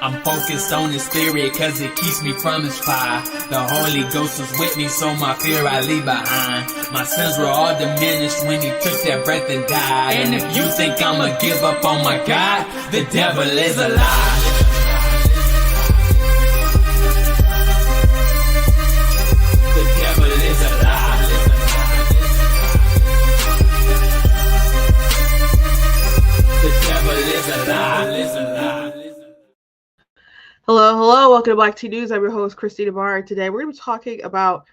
I'm focused on his spirit cause it keeps me from his fire. The Holy Ghost was with me, so my fear I leave behind. My sins were all diminished when he took that breath and died. And if you think I'ma give up on my God, the devil is a lie. The devil is a lie. The devil is a lie. Hello, welcome to Black Tea News. I'm your host, Christina Barr. Today we're going to be talking about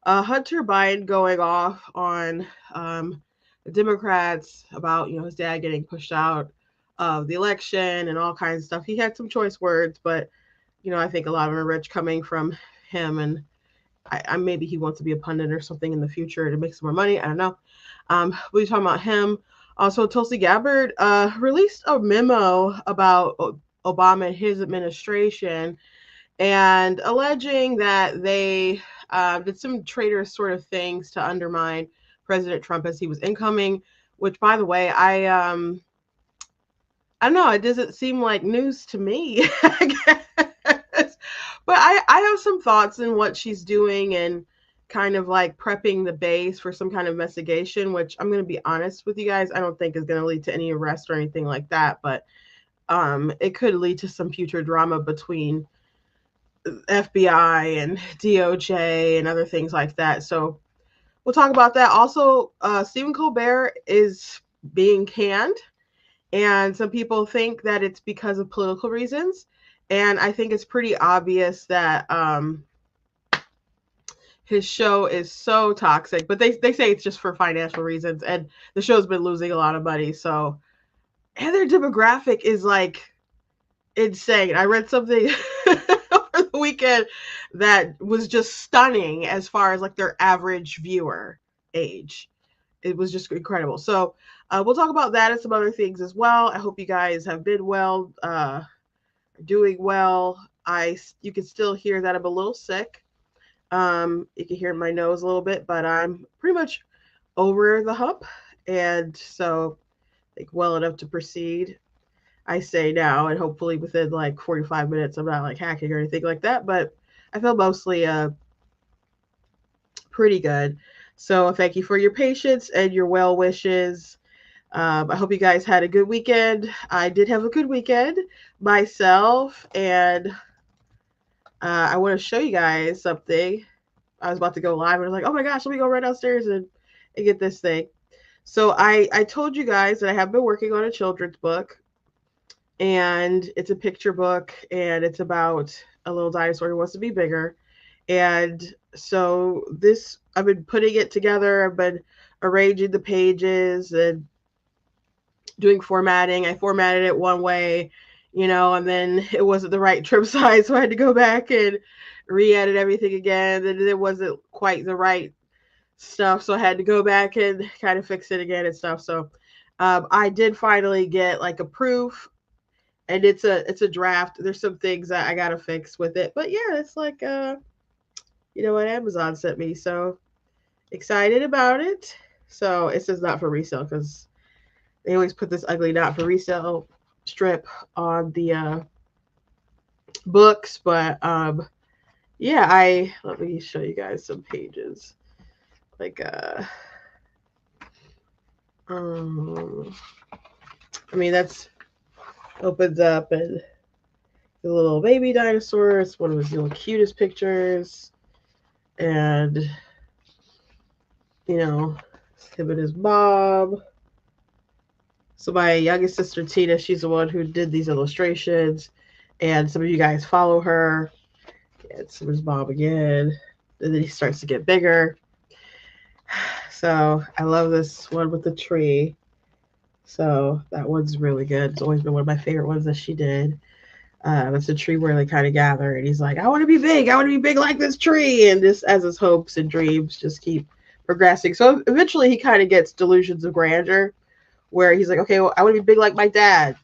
Hunter Biden going off on the Democrats about, his dad getting pushed out of the election and all kinds of stuff. He had some choice words, but, I think a lot of them are rich coming from him, and I maybe he wants to be a pundit or something in the future to make some more money. I don't know. We'll be talking about him. Also, Tulsi Gabbard released a memo about Obama and his administration, and alleging that they did some traitorous sort of things to undermine President Trump as he was incoming, which, by the way, I don't know, it doesn't seem like news to me, I guess. But I have some thoughts in what she's doing and kind of like prepping the base for some kind of investigation, which I'm going to be honest with you guys, I don't think is going to lead to any arrest or anything like that, but it could lead to some future drama between FBI and DOJ and other things like that. So we'll talk about that. Also, Stephen Colbert is being canned, and some people think that it's because of political reasons. And I think it's pretty obvious that his show is so toxic, but they say it's just for financial reasons, and the show's been losing a lot of money. So, and their demographic is like insane. I read something over the weekend that was just stunning as far as like their average viewer age. It was just incredible. So we'll talk about that and some other things as well. I hope you guys have been well, doing well. You can still hear that I'm a little sick. You can hear my nose a little bit, but I'm pretty much over the hump, and so like well enough to proceed, I say now, and hopefully within like 45 minutes I'm not like hacking or anything like that, but I feel mostly pretty good. So thank you for your patience and your well wishes. I hope you guys had a good weekend. I did have a good weekend myself, and I want to show you guys something. I was about to go live and I was like, oh my gosh, let me go right downstairs and get this thing. So I told you guys that I have been working on a children's book, and it's a picture book, and it's about a little dinosaur who wants to be bigger. And so I've been putting it together. I've been arranging the pages and doing formatting. I formatted it one way, and then it wasn't the right trim size, so I had to go back and re-edit everything again. And it wasn't quite the right stuff, so I had to go back and kind of fix it again and stuff. So I did finally get like a proof, and it's a draft. There's some things that I gotta fix with it, but yeah, it's like what Amazon sent me, so excited about it. So it says not for resale because they always put this ugly not for resale strip on the books, but yeah, let me show you guys some pages. Like that's opens up, and the little baby dinosaur. It's one of his little cutest pictures, and him and his mom. So my youngest sister Tina, she's the one who did these illustrations, and some of you guys follow her. It's his mom again, and then he starts to get bigger. So I love this one with the tree. So that one's really good. It's always been one of my favorite ones that she did. It's a tree where they kind of gather, and he's like, I want to be big. I want to be big like this tree. And just as his hopes and dreams just keep progressing. So eventually he kind of gets delusions of grandeur, where he's like, okay, well, I want to be big like my dad.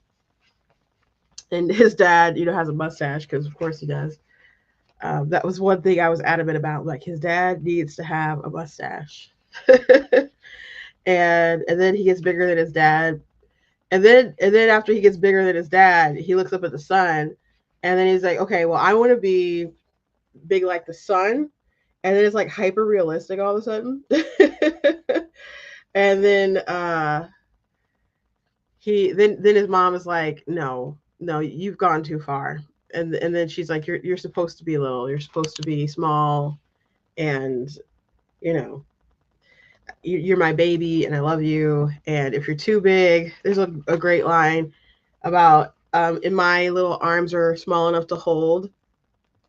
And his dad, has a mustache, because of course he does. That was one thing I was adamant about. Like, his dad needs to have a mustache. and then he gets bigger than his dad. And then after he gets bigger than his dad, he looks up at the sun And then he's like, okay, well, I want to be big like the sun. And then it's like hyper realistic all of a sudden. And then then his mom is like, no, no, you've gone too far. And then she's like, you're supposed to be little, you're supposed to be small, and you know, you're my baby and I love you. And if you're too big, there's a great line about in my little arms are small enough to hold.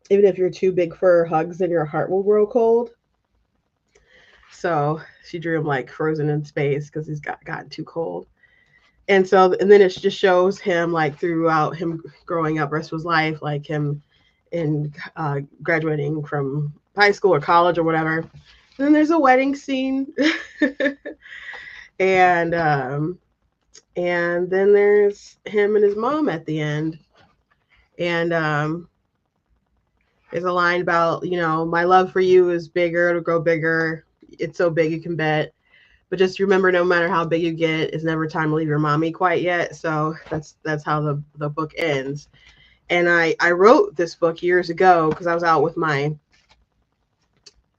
Even if you're too big for hugs, then your heart will grow cold. So she drew him like frozen in space because he's gotten too cold. And then it just shows him like throughout him growing up, rest of his life, like him in graduating from high school or college or whatever. And then there's a wedding scene, and and then there's him and his mom at the end, and there's a line about, my love for you is bigger, it'll grow bigger, it's so big you can bet. But just remember, no matter how big you get, it's never time to leave your mommy quite yet. So that's how the book ends. And I wrote this book years ago because I was out with my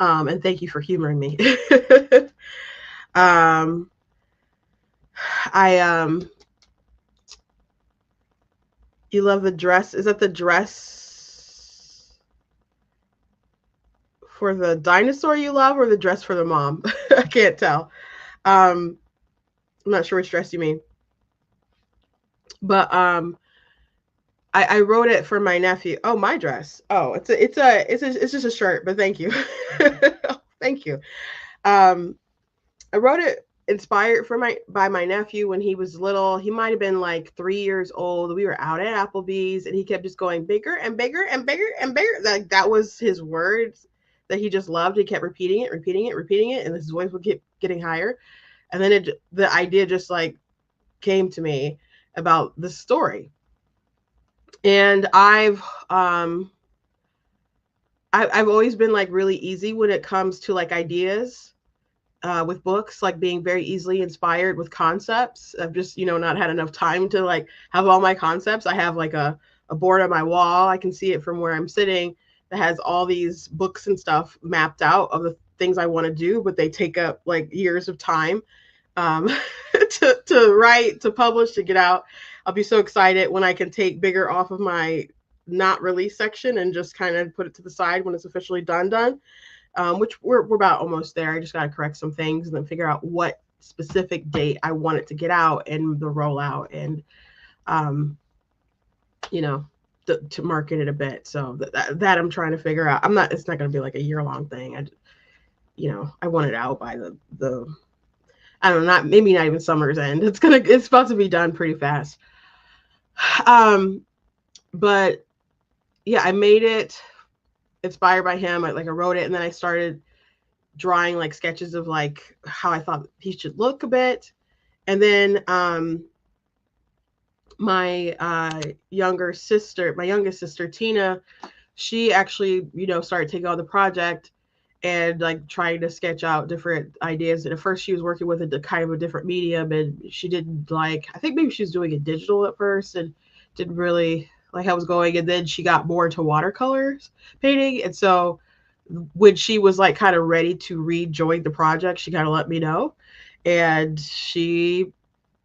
and thank you for humoring me. I you love the dress. Is that the dress for the dinosaur you love or the dress for the mom? I can't tell. I'm not sure which dress you mean. But I wrote it for my nephew. Oh, my dress. Oh, it's just a shirt, but thank you. Thank you. I wrote it inspired by my nephew when he was little. He might have been like 3 years old. We were out at Applebee's and he kept just going bigger and bigger and bigger and bigger. Like that was his words that he just loved. He kept repeating it, repeating it, repeating it, and his voice would keep getting higher. And then the idea just like came to me about the story. And I've always been like really easy when it comes to like ideas with books, like being very easily inspired with concepts. I've just, not had enough time to like have all my concepts. I have like a board on my wall. I can see it from where I'm sitting that has all these books and stuff mapped out of the things I want to do, but they take up like years of time um, to write, to publish, to get out. I'll be so excited when I can take bigger off of my not released section and just kind of put it to the side when it's officially done. Which we're about almost there. I just got to correct some things and then figure out what specific date I want it to get out and the rollout and, to market it a bit. So that I'm trying to figure out. It's not going to be like a year-long thing. I want it out by the I don't know, maybe not even summer's end. It's about to be done pretty fast. But yeah, I made it inspired by him. I wrote it and then I started drawing like sketches of like how I thought he should look a bit. And then my youngest sister Tina, she actually, started taking on the project and like trying to sketch out different ideas. And at first she was working with a kind of a different medium and she didn't like, I think maybe she was doing it digital at first and didn't really like how it was going. And then she got more into watercolors painting. And so when she was like kind of ready to rejoin the project, she kind of let me know and she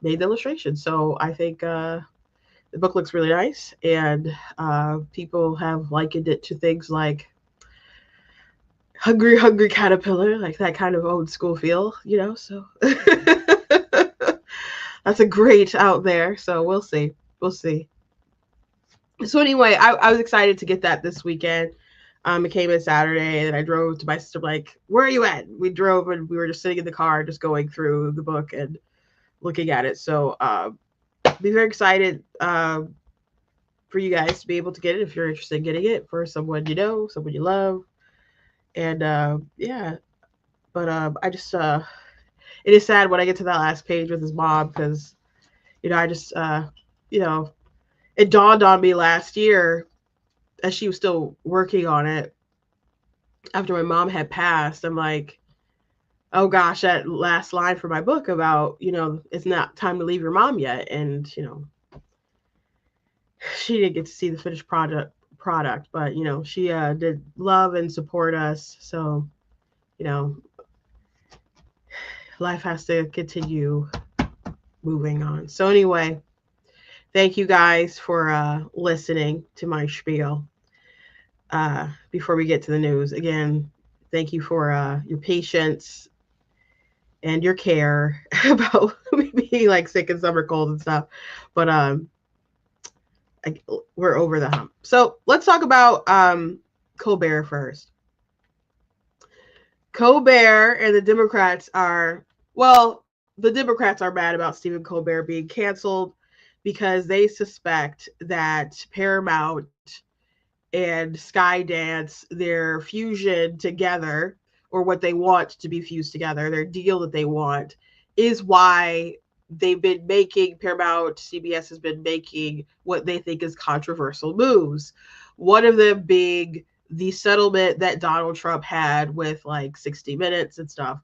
made the illustration. So I think the book looks really nice and people have likened it to things like Hungry Hungry Caterpillar, like that kind of old school feel, so that's a great out there. So we'll see. So anyway, I was excited to get that this weekend. It came in Saturday and I drove to my sister, like, where are you at? We drove and we were just sitting in the car, just going through the book and looking at it. So be very excited for you guys to be able to get it if you're interested in getting it for someone you know, someone you love. And yeah, but I just it is sad when I get to that last page with his mom because I just it dawned on me last year as she was still working on it after my mom had passed. I'm like, oh gosh, that last line for my book about it's not time to leave your mom yet, and she didn't get to see the finished product, but you know, she did love and support us. So, you know, life has to continue moving on. So anyway, thank you guys for listening to my spiel. Before we get to the news, again, thank you for your patience and your care about me being like sick and summer cold and stuff. But we're over the hump. So let's talk about Colbert first. Colbert and the Democrats are, well, the Democrats are mad about Stephen Colbert being canceled because they suspect that Paramount and Skydance, their fusion together, or what they want to be fused together, their deal that they want, is why they've been making, Paramount, CBS has been making what they think is controversial moves. One of them being the settlement that Donald Trump had with like 60 Minutes and stuff,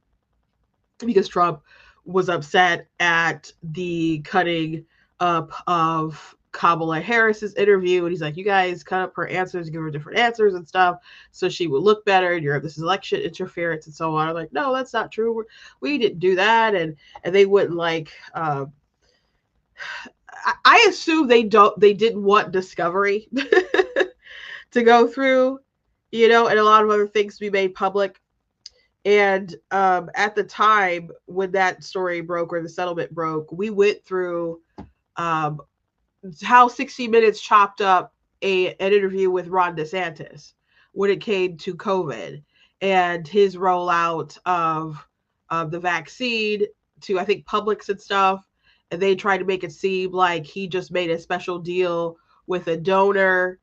because Trump was upset at the cutting up of Kamala Harris's interview, and he's like, you guys cut up her answers, give her different answers and stuff, so she would look better, and this is election interference and so on. I'm like, no, that's not true. We didn't do that, and they wouldn't like. I assume they didn't want Discovery to go through, you know, and a lot of other things to be made public. And at the time when that story broke, or the settlement broke, we went through how 60 Minutes chopped up an interview with Ron DeSantis when it came to COVID and his rollout of the vaccine to, I think, Publix and stuff. And they tried to make it seem like he just made a special deal with a donor,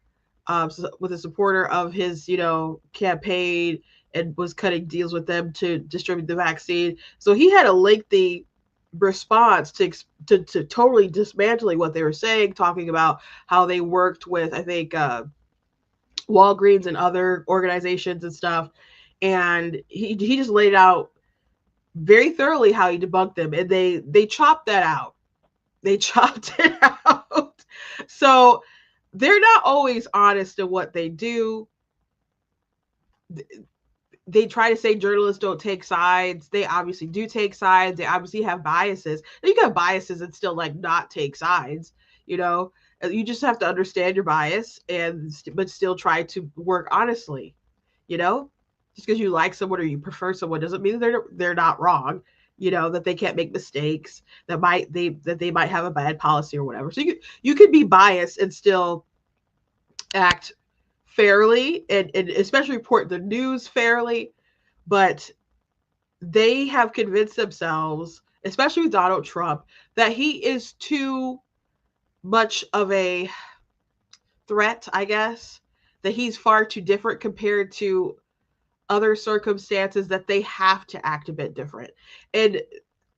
with a supporter of his, you know, campaign, and was cutting deals with them to distribute the vaccine. So he had a lengthy response to totally dismantling what they were saying, talking about how they worked with, I think, Walgreens and other organizations and stuff. And he just laid out very thoroughly how he debunked them, and they chopped that out. They chopped it out. So they're not always honest in what they do. They try to say journalists don't take sides. They obviously do take sides. They obviously have biases. You can have biases and still like not take sides, you know. You just have to understand your bias but still try to work honestly, you know. Just because you like someone or you prefer someone doesn't mean they're not wrong, you know, that they can't make mistakes, that they might have a bad policy or whatever. So you could be biased and still act fairly, and especially report the news fairly. But they have convinced themselves, especially with Donald Trump, that he is too much of a threat, I guess, that he's far too different compared to other circumstances, that they have to act a bit different. And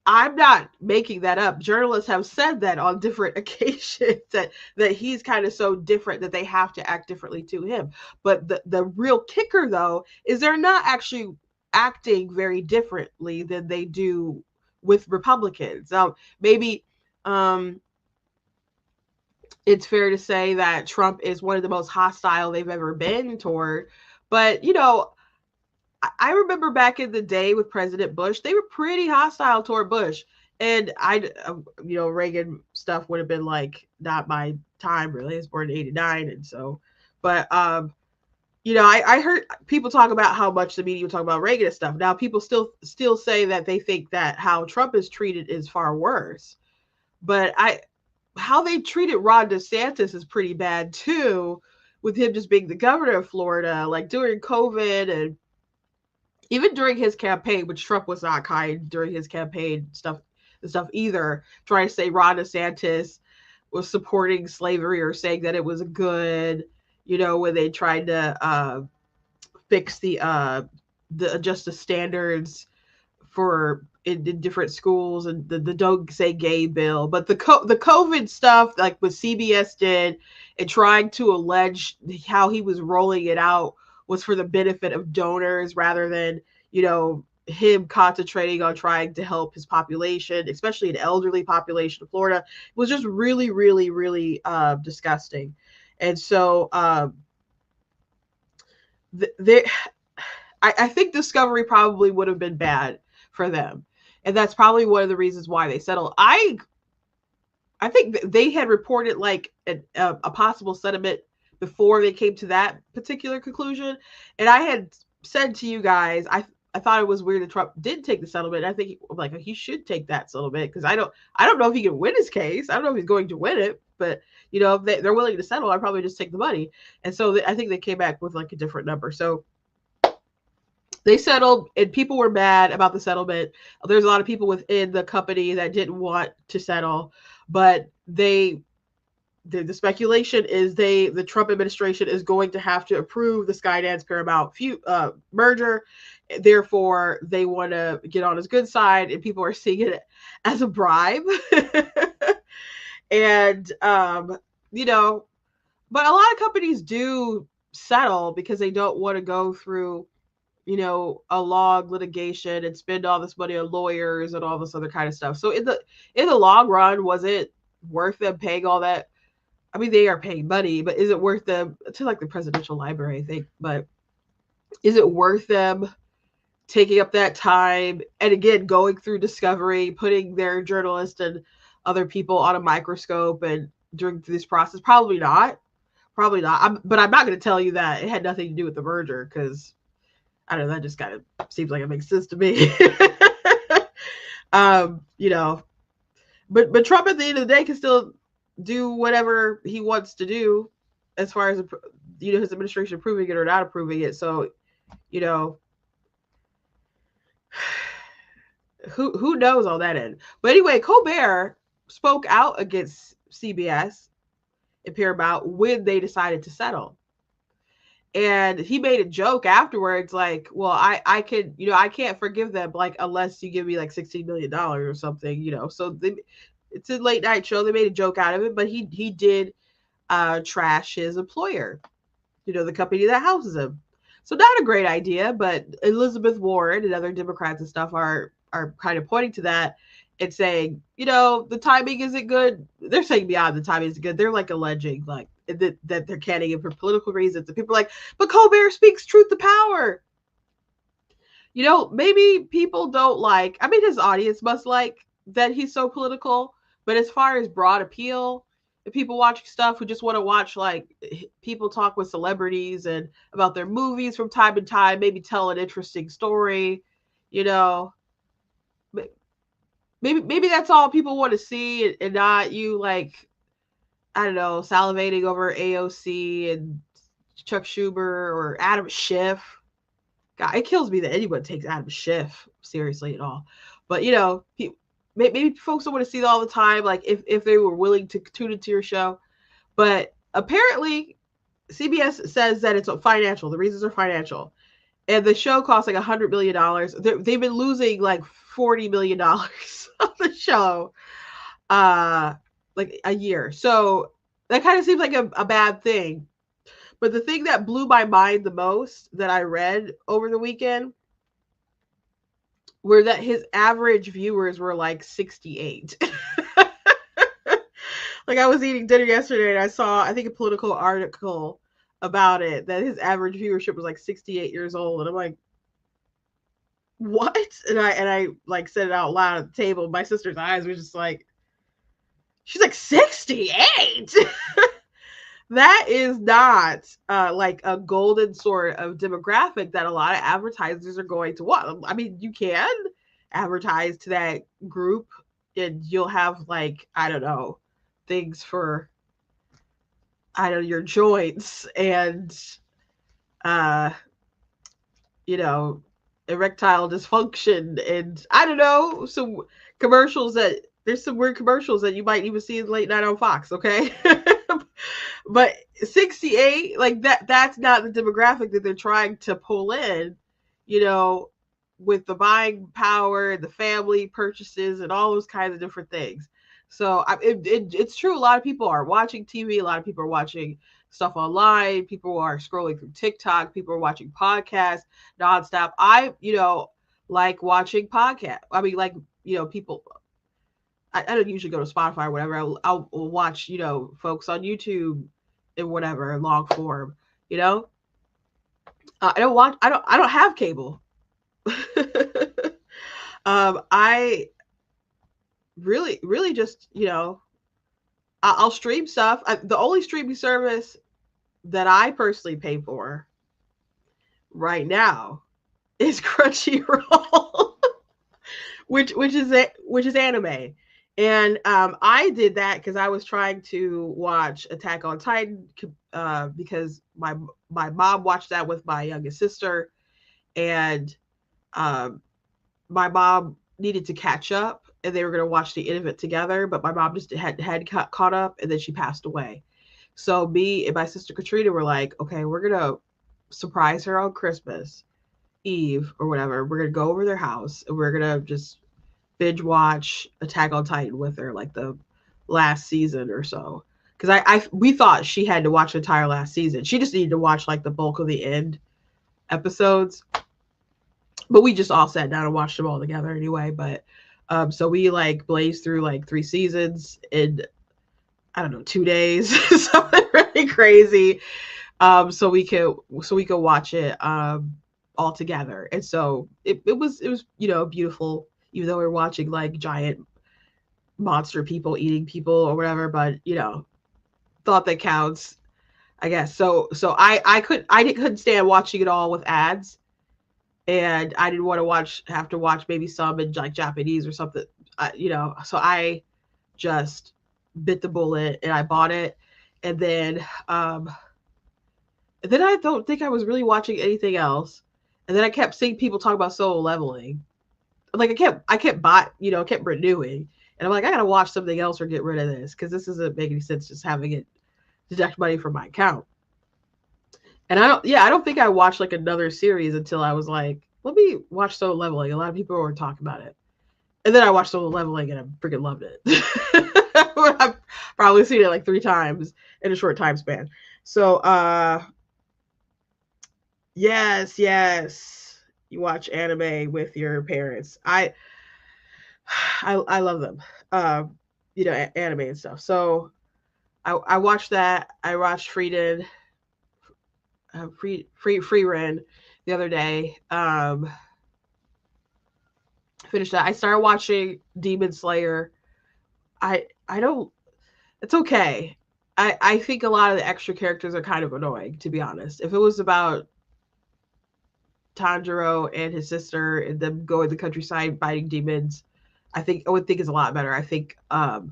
I'm not making that up. Journalists have said that on different occasions, that he's kind of so different that they have to act differently to him. But the real kicker, though, is they're not actually acting very differently than they do with Republicans. Maybe it's fair to say that Trump is one of the most hostile they've ever been toward. But, you know, I remember back in the day with President Bush, they were pretty hostile toward Bush. And you know, Reagan stuff would have been like not my time really. I was born in '89, and so, but you know, I heard people talk about how much the media would talk about Reagan and stuff. Now people still say that they think that how Trump is treated is far worse. But how they treated Ron DeSantis is pretty bad too, with him just being the governor of Florida, like during COVID and even during his campaign, which Trump was not kind during his campaign stuff either, trying to say Ron DeSantis was supporting slavery or saying that it was good, you know, when they tried to fix the justice standards for in different schools, and the Don't Say Gay bill. But the COVID stuff, like what CBS did, and trying to allege how he was rolling it out was for the benefit of donors rather than, you know, him concentrating on trying to help his population, especially an elderly population of Florida, was just really, really, really disgusting. And so they, I think Discovery probably would have been bad for them, and that's probably one of the reasons why they settled. I think they had reported like a possible settlement before they came to that particular conclusion, and I had said to you guys, I thought it was weird that Trump did take the settlement. I think like he should take that settlement because I don't know if he can win his case. I don't know if he's going to win it, but you know, if they're willing to settle, I'd probably just take the money. And so I think they came back with like a different number. So they settled, and people were mad about the settlement. There's a lot of people within the company that didn't want to settle, but the speculation is the Trump administration is going to have to approve the Skydance Paramount merger. Therefore, they want to get on his good side, and people are seeing it as a bribe. And you know, but a lot of companies do settle because they don't want to go through, you know, a long litigation and spend all this money on lawyers and all this other kind of stuff. So in the long run, was it worth them paying all that? I mean, they are paying money, but is it worth them to like the presidential library, I think, but is it worth them taking up that time and again going through Discovery, putting their journalists and other people on a microscope and during this process? Probably not. Probably not. But I'm not going to tell you that it had nothing to do with the merger because I don't know, that just kind of seems like it makes sense to me. You know, but Trump at the end of the day can still do whatever he wants to do as far as, you know, his administration approving it or not approving it. So, you know, who knows on that end. But anyway, Colbert spoke out against CBS and Paramount when they decided to settle. And he made a joke afterwards, like, well, I could, you know, I can't forgive them, like, unless you give me like $16 million or something, you know. So it's a late night show. They made a joke out of it, but he did trash his employer, you know, the company that houses him. So not a great idea, but Elizabeth Warren and other Democrats and stuff are kind of pointing to that and saying, you know, the timing isn't good. They're saying beyond the timing isn't good. They're like alleging like that they're canning it for political reasons. And people are like, but Colbert speaks truth to power. You know, maybe people don't like, I mean, his audience must like that he's so political, but as far as broad appeal, if people watching stuff who just want to watch like people talk with celebrities and about their movies from time to time, maybe tell an interesting story, you know, maybe that's all people want to see, and not you like, I don't know, salivating over AOC and Chuck Schumer or Adam Schiff. God, it kills me that anyone takes Adam Schiff seriously at all. But you know, maybe folks don't want to see it all the time, like if they were willing to tune into your show. But apparently CBS says that it's financial. The reasons are financial. And the show costs like $100 million. They've been losing like $40 million on the show like a year. So that kind of seems like a bad thing. But the thing that blew my mind the most that I read over the weekend were that his average viewers were like 68. Like I was eating dinner yesterday and I saw, I think, a political article about it, that his average viewership was like 68 years old. And I'm like, what? And I like said it out loud at the table. My sister's eyes were just like, she's like, 68? That is not like a golden sort of demographic that a lot of advertisers are going to want. I mean, you can advertise to that group and you'll have like, I don't know, things for, I don't know, your joints and, you know, erectile dysfunction and I don't know, some commercials that, there's some weird commercials that you might even see in late night on Fox, okay? But 68, like that's not the demographic that they're trying to pull in, you know, with the buying power, the family purchases and all those kinds of different things. So it's true. A lot of people are watching TV. A lot of people are watching stuff online. People are scrolling through TikTok. People are watching podcasts nonstop. You know, like watching podcasts. I mean, like, people. I don't usually go to Spotify or whatever. I'll watch, folks on YouTube and whatever long form. You know, I don't watch. I don't have cable. I really just, I'll stream stuff. The only streaming service that I personally pay for right now is Crunchyroll, which is anime. And I did that because I was trying to watch Attack on Titan, because my mom watched that with my youngest sister, and um, my mom needed to catch up, and they were going to watch the end of it together. But my mom just had caught up, and then she passed away. So me and my sister Katrina were like, okay, we're gonna surprise her on Christmas Eve or whatever. We're gonna go over their house and we're gonna just binge watch Attack on Titan with her, like the last season or so. Because we thought she had to watch the entire last season. She just needed to watch like the bulk of the end episodes. But we just all sat down and watched them all together anyway. But so we like blazed through like 3 seasons in, I don't know, 2 days, something really crazy. So we could watch it all together. And so it was beautiful, even though we were watching like giant monster people eating people or whatever. But thought that counts, I guess. So I couldn't stand watching it all with ads, and I didn't want to have to watch maybe some in like Japanese or something. So I just bit the bullet and I bought it, and then I don't think I was really watching anything else. And then I kept seeing people talk about Solo Leveling. Like I kept renewing. And I'm like, I gotta watch something else or get rid of this, because this doesn't make any sense just having it deduct money from my account. And I don't think I watched like another series until I was like, let me watch Solo Leveling. A lot of people were talking about it. And then I watched Solo Leveling and I freaking loved it. I've probably seen it like 3 times in a short time span. So yes, you watch anime with your parents. I love them. Anime and stuff. So I watched that. I watched Frieren the other day. Finished that. I started watching Demon Slayer. I don't. It's okay. I think a lot of the extra characters are kind of annoying, to be honest. If it was about Tanjiro and his sister and them going the countryside fighting demons, I would think it's a lot better. I think a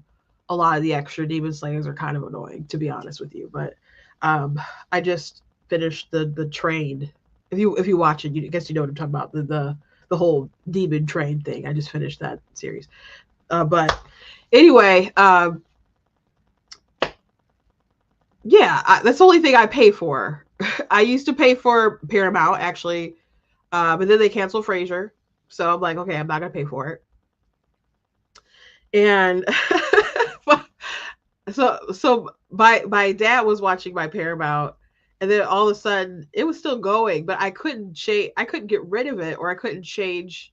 lot of the extra demon slayers are kind of annoying, to be honest with you. But I just finished the train. If you watch it, I guess you know what I'm talking about. The whole demon train thing. I just finished that series. But anyway, that's the only thing I pay for. I used to pay for Paramount, actually, but then they canceled Frasier. So I'm like, okay, I'm not going to pay for it. And so my dad was watching my Paramount, and then all of a sudden it was still going, but I couldn't get rid of it, or I couldn't change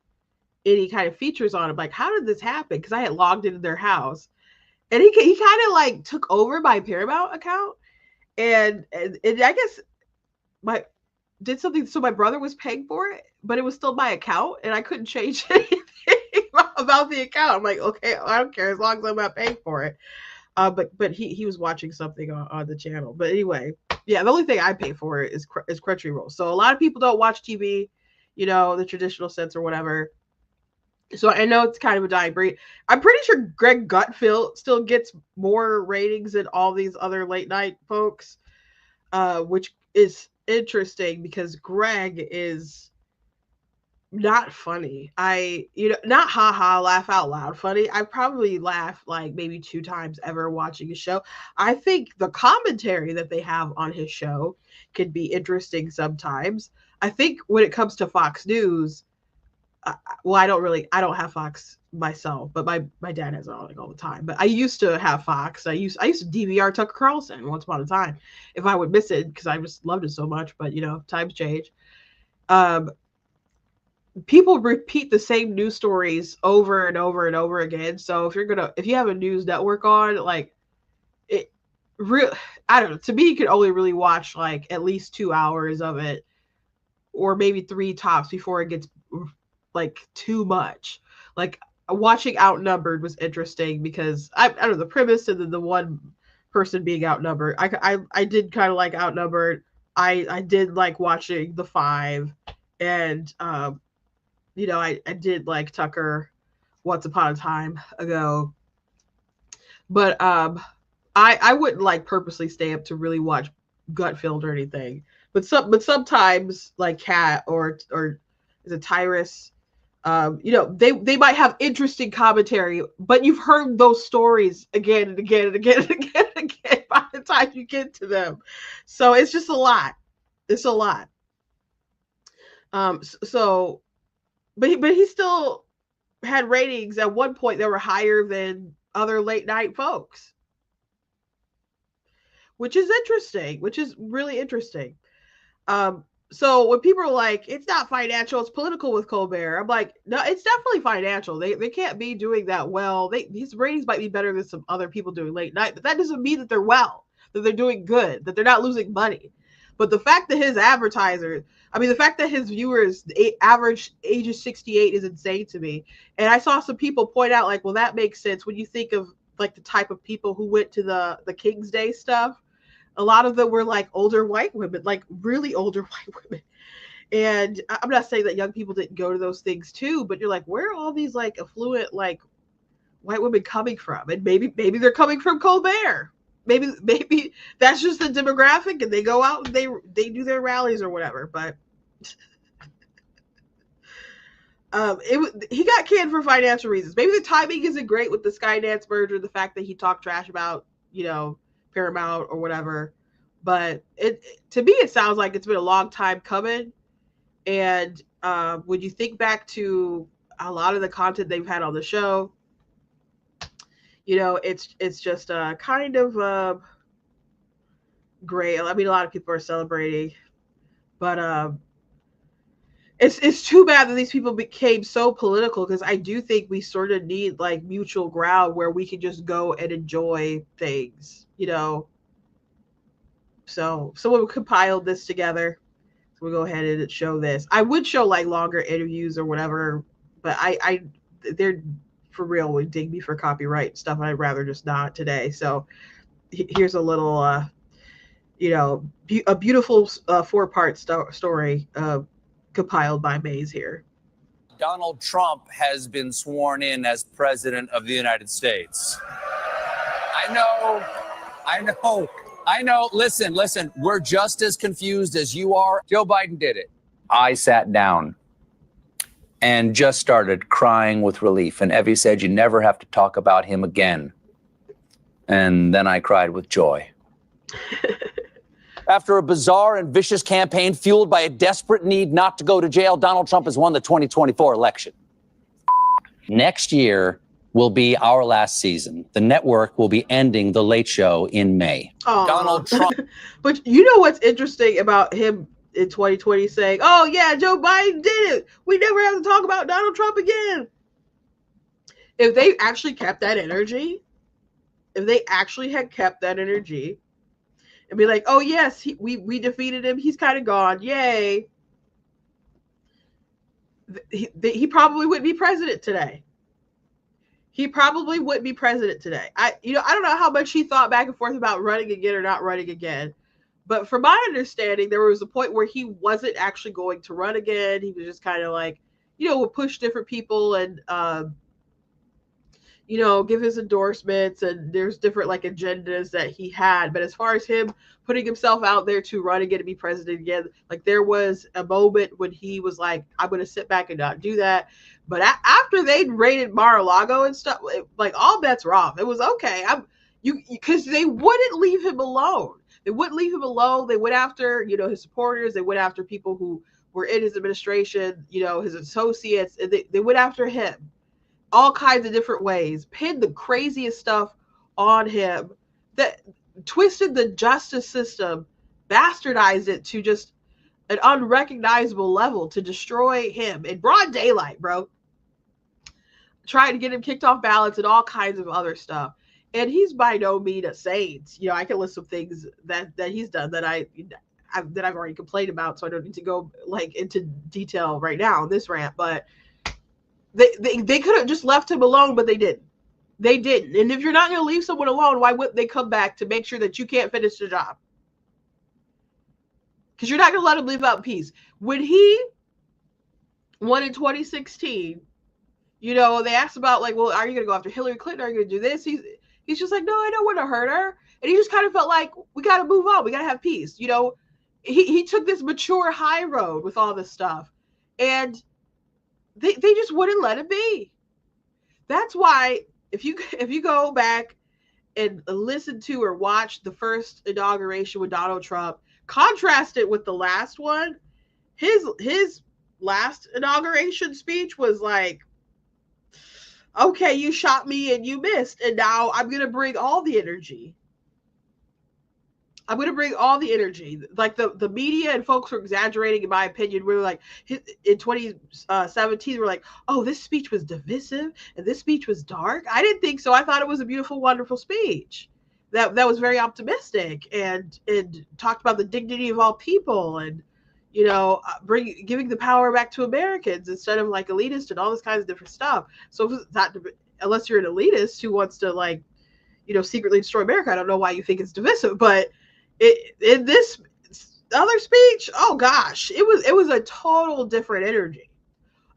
any kind of features on it. Like, how did this happen? Because I had logged into their house, and he kind of like took over my Paramount account, and I guess did something, so my brother was paying for it, but it was still my account, and I couldn't change anything about the account. I'm like, okay, I don't care as long as I'm not paying for it. But he was watching something on the channel. But anyway, yeah, the only thing I pay for is Crunchyroll. So a lot of people don't watch TV, the traditional sense or whatever. So I know it's kind of a dying breed. I'm pretty sure Greg Gutfeld still gets more ratings than all these other late night folks, which is interesting because Greg is not funny. Not haha, laugh out loud funny. I probably laugh like maybe 2 times ever watching his show. I think the commentary that they have on his show can be interesting sometimes. I think when it comes to Fox News, I don't have Fox myself, but my dad has it on like all the time. But I used to have Fox. I used to DVR Tucker Carlson once upon a time if I would miss it, because I just loved it so much. But times change. people repeat the same news stories over and over and over again. So if you have a news network on, like it real I don't know, to me you could only really watch like at least 2 hours of it, or maybe three tops before it gets like too much. Like watching Outnumbered was interesting because I don't know the premise and then the one person being outnumbered. I did kind of like Outnumbered. I did like watching The Five, and I did like Tucker once upon a time ago, but I wouldn't like purposely stay up to really watch Gutfeld or anything. But sometimes like Kat or is it Tyrus, they might have interesting commentary, but you've heard those stories again and again and again and again and again by the time you get to them. So it's just a lot. It's a lot. So but he still had ratings at one point that were higher than other late night folks, which is interesting, which is really interesting. So when people are like, it's not financial, it's political with Colbert, I'm like, no, it's definitely financial. They can't be doing that well. His ratings might be better than some other people doing late night, but that doesn't mean that they're well, that they're doing good, that they're not losing money. But the fact that the fact that his viewers, the average age of 68 is insane to me. And I saw some people point out, like, well, that makes sense when you think of like the type of people who went to the King's Day stuff. A lot of them were like older white women, like really older white women. And I'm not saying that young people didn't go to those things too, but you're like, where are all these like affluent like white women coming from? And maybe they're coming from Colbert. Maybe that's just the demographic, and they go out and they do their rallies or whatever. But he got canned for financial reasons. Maybe the timing isn't great with the Skydance merger, the fact that he talked trash about Paramount or whatever. But to me it sounds like it's been a long time coming. And when you think back to a lot of the content they've had on the show, it's just kind of great. I mean, a lot of people are celebrating, but it's too bad that these people became so political, because I do think we sort of need like mutual ground where we can just go and enjoy things. So someone compiled this together. So we'll go ahead and show this. I would show like longer interviews or whatever, but they're for real would ding me for copyright stuff, and I'd rather just not today. So here's a little, a beautiful 4-part story compiled by Mays here. Donald Trump has been sworn in as president of the United States. I know. Listen, we're just as confused as you are. Joe Biden did it. I sat down and just started crying with relief. And Evie said, you never have to talk about him again. And then I cried with joy. After a bizarre and vicious campaign fueled by a desperate need not to go to jail, Donald Trump has won the 2024 election. Next year will be our last season. The network will be ending The Late Show in May. Aww. Donald Trump. But you know what's interesting about him in 2020 saying, oh yeah, Joe Biden did it, we never have to talk about Donald Trump again? If they actually kept that energy, and be like, oh yes, we defeated him, he's kind of gone, yay, he probably wouldn't be president today. I don't know how much he thought back and forth about running again or not running again. But from my understanding, there was a point where he wasn't actually going to run again. He was just kind of like, would push different people and, give his endorsements, and there's different like agendas that he had. But as far as him putting himself out there to run again to be president again, like there was a moment when he was like, I'm going to sit back and not do that. But after they'd raided Mar-a-Lago and stuff, like all bets were off. It was okay. Because they wouldn't leave him alone. They went after, his supporters. They went after people who were in his administration, his associates. And they went after him all kinds of different ways, pinned the craziest stuff on him, that twisted the justice system, bastardized it to just an unrecognizable level to destroy him in broad daylight, bro. Trying to get him kicked off ballots and all kinds of other stuff. And he's by no means a saint. You know, I can list some things that he's done that I've already complained about, so I don't need to go like into detail right now on this rant. But they could have just left him alone, but they didn't. They didn't. And if you're not going to leave someone alone, why wouldn't they come back to make sure that you can't finish the job? Because you're not going to let him live out in peace. When he won in 2016, you know, they asked about, like, well, are you going to go after Hillary Clinton? Are you going to do this? He's just like, no, I don't want to hurt her. And he just kind of felt like, we got to move on. We got to have peace. You know, he took this mature high road with all this stuff. And they just wouldn't let it be. That's why if you go back and listen to or watch the first inauguration with Donald Trump, contrast it with the last one, his last inauguration speech was like, okay, you shot me and you missed, and now I'm going to bring all the energy. I'm going to bring all the energy. Like the media and folks were exaggerating, in my opinion. We were like, in 2017, we're like, oh, this speech was divisive and this speech was dark. I didn't think so. I thought it was a beautiful, wonderful speech that was very optimistic and talked about the dignity of all people and, you know, giving the power back to Americans instead of like elitist and all this kinds of different stuff. So if it's not, unless you're an elitist who wants to, like, you know, secretly destroy America, I don't know why you think it's divisive, but in this other speech, oh gosh, it was a total different energy,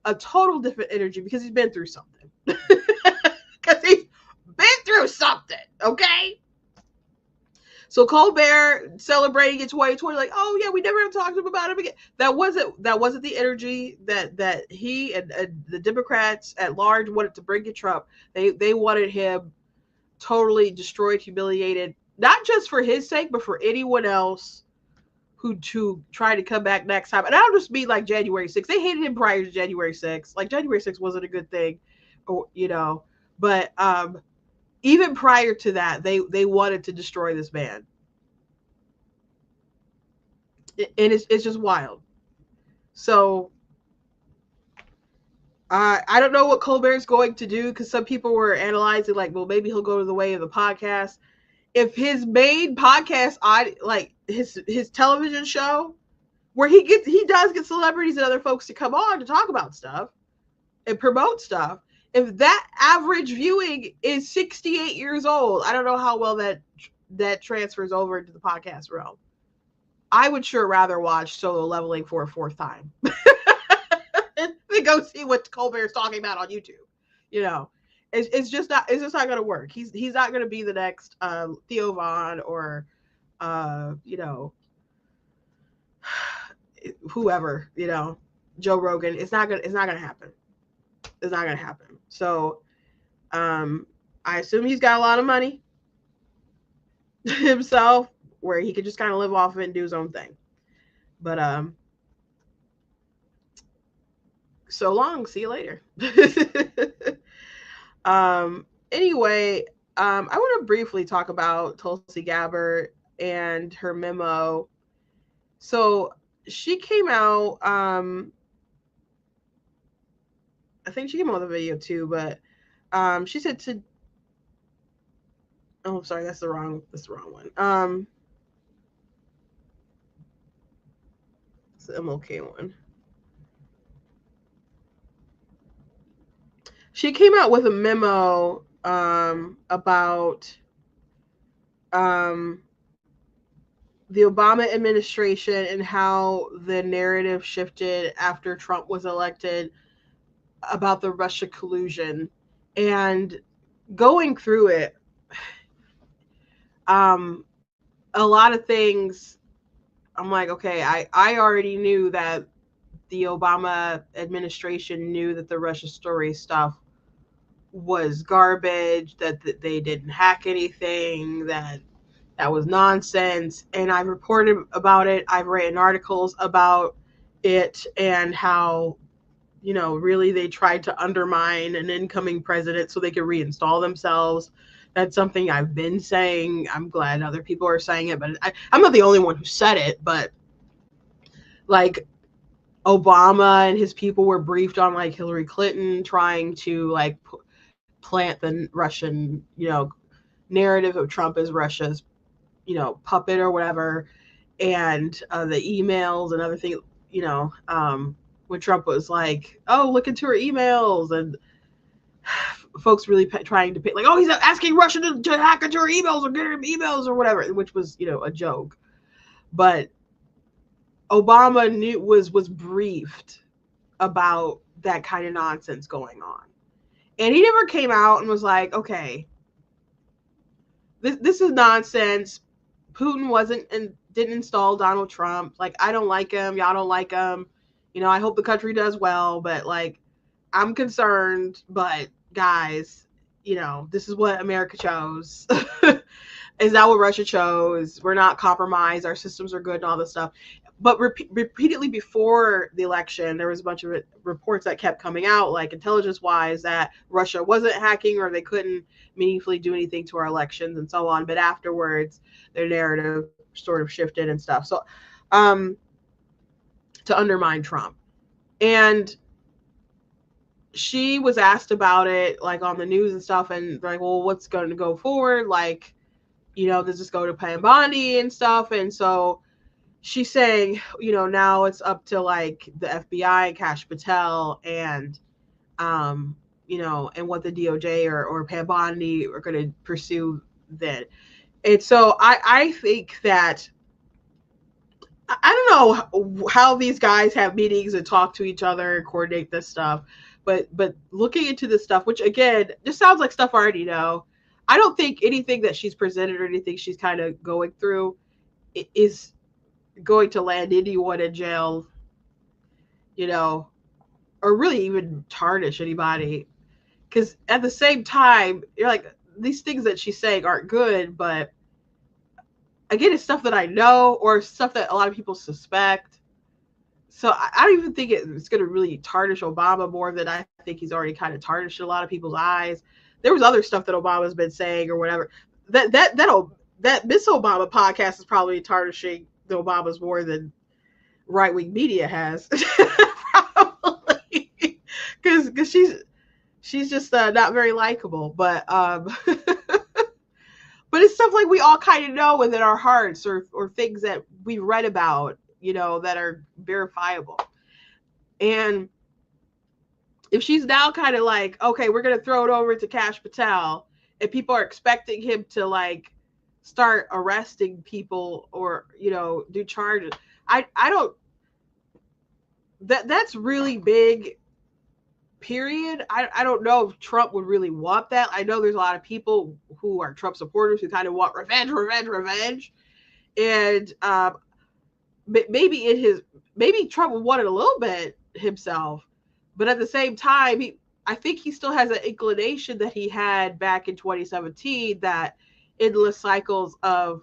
because he's been through something. Because he's been through something, okay? So Colbert celebrating in 2020, like, oh yeah, we never have talked to him about him again. That wasn't the energy that he and the Democrats at large wanted to bring to Trump. They wanted him totally destroyed, humiliated, not just for his sake, but for anyone else who try to come back next time. And I don't just mean like January 6th. They hated him prior to January 6th. Like January 6th wasn't a good thing, or, you know, but even prior to that, they wanted to destroy this man. And it's just wild. So I don't know what Colbert's going to do, because some people were analyzing like, well, maybe he'll go to the way of the podcast. If his main podcast, like his television show, where he does get celebrities and other folks to come on to talk about stuff and promote stuff, if that average viewing is 68 years old, I don't know how well that transfers over into the podcast realm. I would sure rather watch Solo Leveling for a fourth time and go see what Colbert's talking about on YouTube. You know, it's just not going to work. He's not going to be the next Theo Vaughn or you know, whoever, you know, Joe Rogan. It's not gonna happen. It's not gonna happen. So I assume he's got a lot of money himself, where he could just kind of live off it and do his own thing. But so long. See you later. Anyway, I want to briefly talk about Tulsi Gabbard and her memo. So she came out, I think she came out with a video too, but she said to, oh, sorry, that's the wrong one. It's the MLK one. She came out with a memo about the Obama administration and how the narrative shifted after Trump was elected about the Russia collusion. And going through it, a lot of things, I'm like, okay, I already knew that the Obama administration knew that the Russia story stuff was garbage, that they didn't hack anything, that was nonsense. And I've reported about it. I've written articles about it and how, you know, really they tried to undermine an incoming president so they could reinstall themselves. That's something I've been saying. I'm glad other people are saying it, but I'm not the only one who said it. But like Obama and his people were briefed on like Hillary Clinton trying to like plant the Russian, narrative of Trump as Russia's, puppet or whatever. And the emails and other things, when Trump was like, oh, look into her emails, and folks really trying to pay, like, oh, he's asking Russia to hack into her emails or get her emails or whatever, which was, a joke. But Obama was briefed about that kind of nonsense going on. And he never came out and was like, okay, this is nonsense. Putin didn't install Donald Trump. Like, I don't like him. Y'all don't like him. I hope the country does well, but like, I'm concerned, but guys, this is what America chose. Is that what Russia chose? We're not compromised. Our systems are good and all this stuff. But repeatedly before the election, there was a bunch of reports that kept coming out, like intelligence-wise, that Russia wasn't hacking or they couldn't meaningfully do anything to our elections and so on. But afterwards, their narrative sort of shifted and stuff. So, to undermine Trump. And she was asked about it, like on the news and stuff, and like, well, what's going to go forward? Like, does this go to Pam Bondi and stuff? And so she's saying, now it's up to like the FBI and Kash Patel and, and what the DOJ or Pam Bondi are going to pursue then. And so I think that, I don't know how these guys have meetings and talk to each other and coordinate this stuff, but looking into this stuff, which again, just sounds like stuff I already know. I don't think anything that she's presented or anything she's kind of going through is going to land anyone in jail, or really even tarnish anybody. Because at the same time, you're like, these things that she's saying aren't good, but again, it's stuff that I know or stuff that a lot of people suspect. So I don't even think it's going to really tarnish Obama more than I think he's already kind of tarnished a lot of people's eyes. There was other stuff that Obama's been saying or whatever. That Miss Obama podcast is probably tarnishing the Obamas more than right-wing media has. Probably. Because she's just not very likable. But but it's stuff like we all kind of know within our hearts or things that we read about, that are verifiable. And if she's now kind of like, okay, we're going to throw it over to Kash Patel, and people are expecting him to like start arresting people or, do charges, I don't, that's really big, period. I don't know if Trump would really want that. I know there's a lot of people who are Trump supporters who kind of want revenge. And maybe Trump would want it a little bit himself, but at the same time, I think he still has an inclination that he had back in 2017 that endless cycles of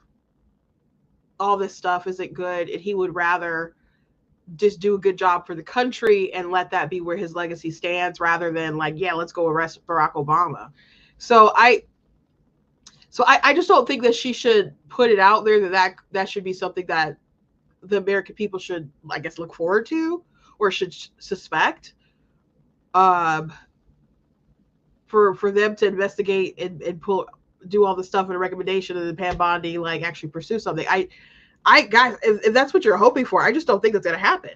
all this stuff isn't good, and he would rather just do a good job for the country and let that be where his legacy stands, rather than like, yeah, let's go arrest Barack Obama. So I just don't think that she should put it out there that should be something that the American people should, I guess, look forward to or should suspect. For them to investigate and do all the stuff in a recommendation and then Pam Bondi like actually pursue something. I guys, if that's what you're hoping for, I just don't think that's gonna happen.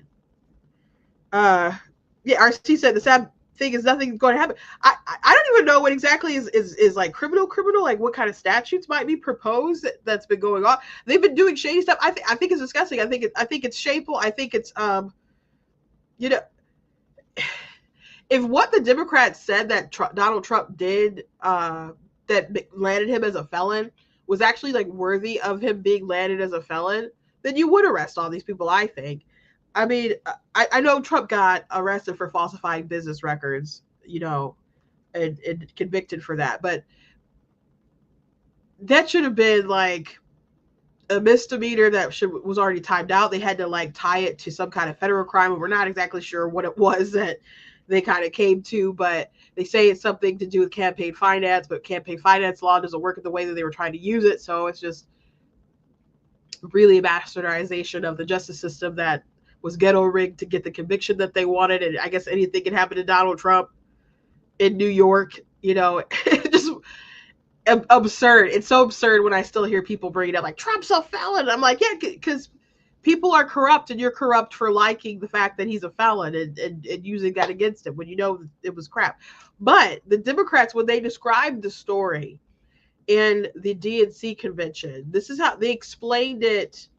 Yeah, RC said the sad thing is nothing's going to happen. I don't even know what exactly is like criminal, like what kind of statutes might be proposed that's been going on. They've been doing shady stuff. I think it's disgusting. I think it's shameful. I think it's if what the Democrats said that Donald Trump did that landed him as a felon was actually like worthy of him being landed as a felon, then you would arrest all these people, I think. I mean, I know Trump got arrested for falsifying business records, and convicted for that, but that should have been like a misdemeanor that was already timed out. They had to like tie it to some kind of federal crime, and we're not exactly sure what it was that they kind of came to, but they say it's something to do with campaign finance, but campaign finance law doesn't work in the way that they were trying to use it. So it's just really a bastardization of the justice system that was ghetto rigged to get the conviction that they wanted. And I guess anything can happen to Donald Trump in New York, just absurd. It's so absurd when I still hear people bring it up like Trump's a felon. I'm like, yeah, because people are corrupt, and you're corrupt for liking the fact that he's a felon and using that against him when you know it was crap. But the Democrats, when they described the story in the DNC convention, this is how they explained it.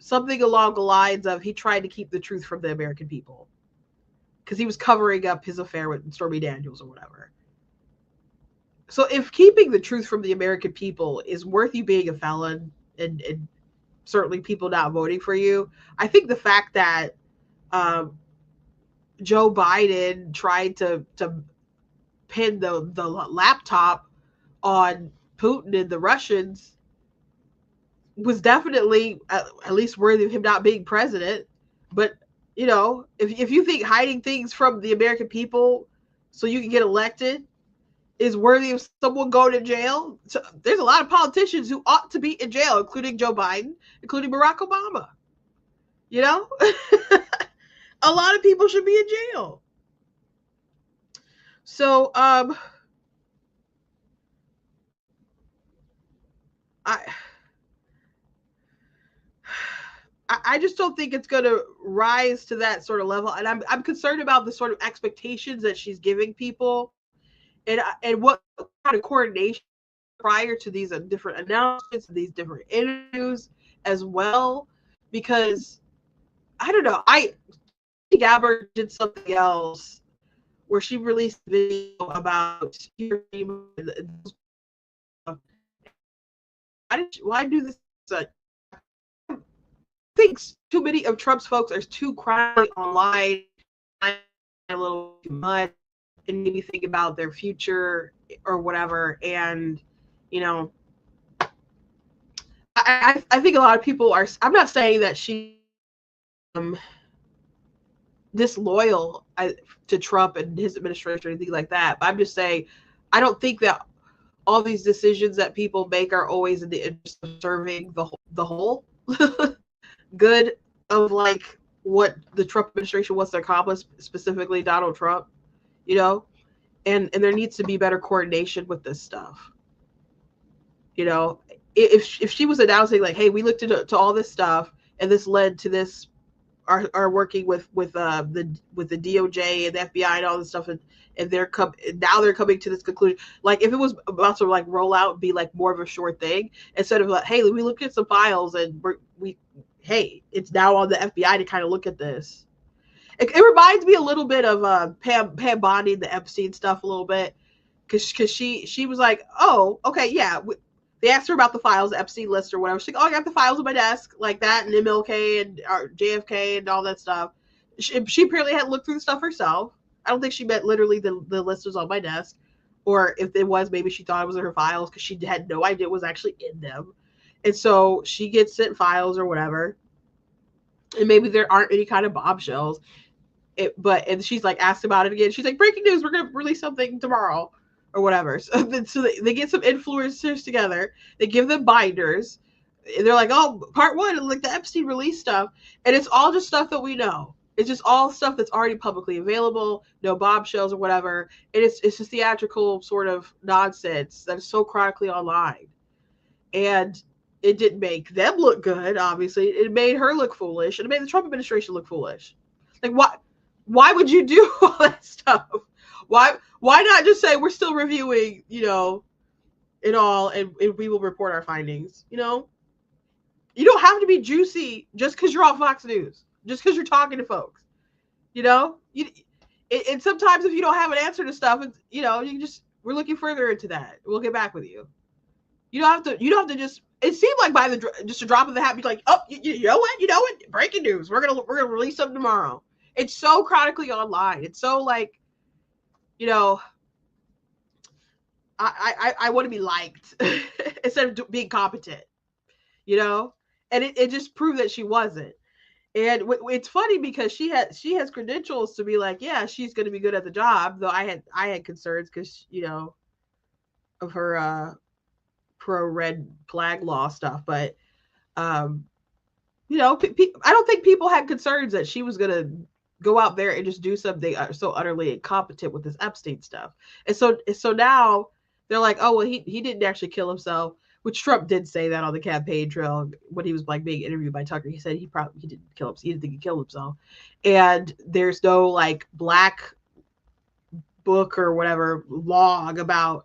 Something along the lines of he tried to keep the truth from the American people because he was covering up his affair with Stormy Daniels or whatever. So if keeping the truth from the American people is worth you being a felon and certainly people not voting for you, I think the fact that Joe Biden tried to pin the laptop on Putin and the Russians was definitely at least worthy of him not being president. But if you think hiding things from the American people so you can get elected is worthy of someone going to jail, so there's a lot of politicians who ought to be in jail, including Joe Biden, including Barack Obama. A lot of people should be in jail. So I just don't think it's going to rise to that sort of level, and I'm concerned about the sort of expectations that she's giving people, and what kind of coordination prior to these different announcements, these different interviews as well, because I don't know. Tulsi Gabbard did something else where she released a video about why do this? I think too many of Trump's folks are too chronically online, a little too much, and maybe think about their future or whatever. And I think a lot of people are. I'm not saying that she disloyal to Trump and his administration or anything like that, but I'm just saying I don't think that all these decisions that people make are always in the interest of serving the whole good of like what the Trump administration wants to accomplish, specifically Donald Trump, and there needs to be better coordination with this stuff. If she was announcing like, hey, we looked into all this stuff and this led to this, are working with the DOJ and the FBI and all this stuff, and they're coming to this conclusion. Like if it was about to like roll out and be like more of a short thing, instead of like, hey, we looked at some files and hey, it's now on the FBI to kind of look at this. It reminds me a little bit of Pam Bondi, the Epstein stuff a little bit, because she was like, oh, okay, yeah. They asked her about the files, the Epstein list or whatever. She's like, oh, I got the files on my desk, like that, and MLK and JFK and all that stuff. She apparently had looked through the stuff herself. I don't think she meant literally the list was on my desk. Or if it was, maybe she thought it was in her files because she had no idea it was actually in them. And so she gets sent files or whatever. And maybe there aren't any kind of bombshells. And she's like asked about it again. She's like, breaking news, we're going to release something tomorrow. Or whatever. So they get some influencers together. They give them binders. They're like, oh, part one, like the Epstein release stuff. And it's all just stuff that we know. It's just all stuff that's already publicly available, no bombshells or whatever. And it's just theatrical sort of nonsense that is so chronically online. And it didn't make them look good, obviously. It made her look foolish. And it made the Trump administration look foolish. Like, why would you do all that stuff? Why not just say we're still reviewing, it all, and we will report our findings, You don't have to be juicy just because you're on Fox News, just because you're talking to folks, and sometimes if you don't have an answer to stuff, we're looking further into that. We'll get back with you. You don't have to just, it seemed like by just a drop of the hat, be like, oh, you know what, breaking news. We're going to release something tomorrow. It's so chronically online. It's so like, I want to be liked instead of being competent, and it just proved that she wasn't. And it's funny because she has credentials to be like, yeah, she's going to be good at the job. Though I had concerns because of her pro red flag law stuff, but You know, I don't think people had concerns that she was gonna go out there and just do something so utterly incompetent with this Epstein stuff. And so now they're like, oh well, he didn't actually kill himself, which Trump did say that on the campaign trail when he was like being interviewed by Tucker. He said he didn't kill himself. He didn't think he killed himself. And there's no like black book or whatever log about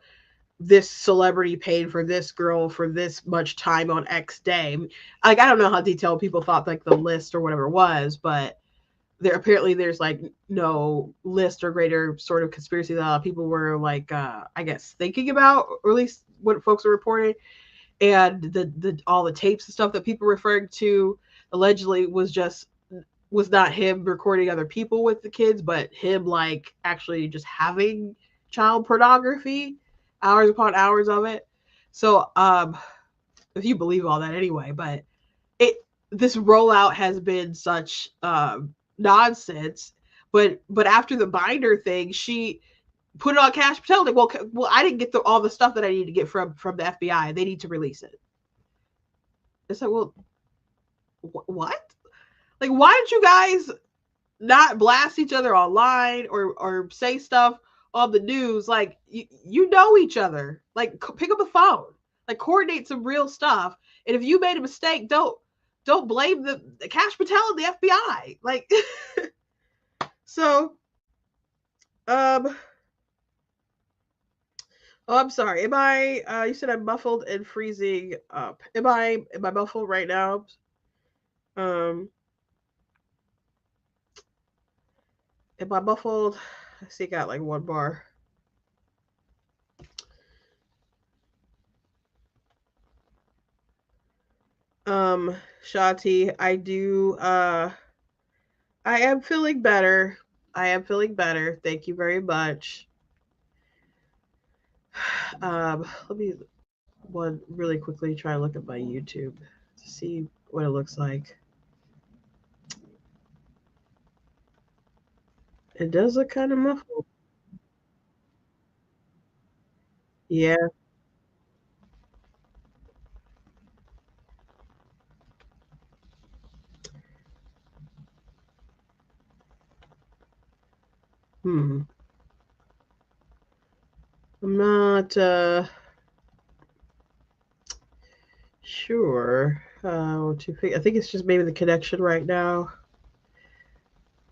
this celebrity paid for this girl for this much time on X day. Like I don't know how detailed people thought like the list or whatever it was, but there's like no list or greater sort of conspiracy that people were like I guess thinking about, or at least what folks are reporting. And the all the tapes and stuff that people referring to allegedly was not him recording other people with the kids, but him like actually just having child pornography, hours upon hours of it. So if you believe all that anyway, but this rollout has been such nonsense. But after the binder thing, she put it on Cash Patel. Like, well, I didn't get all the stuff that I need to get from the FBI. They need to release it. It's like, well, what? Like, why did you guys not blast each other online or say stuff on the news? Like, you know each other. Like, pick up the phone. Like, coordinate some real stuff. And if you made a mistake, don't blame the Cash Patel and the FBI. Like, so, oh, I'm sorry. Am I? You said I'm muffled and freezing up. Am I muffled right now? Am I muffled? I see, I got like one bar. Shati, I am feeling better. I am feeling better. Thank you very much. Let me really quickly try to look at my YouTube to see what it looks like. It does look kind of muffled. Yeah. I'm not sure. I think it's just maybe the connection right now.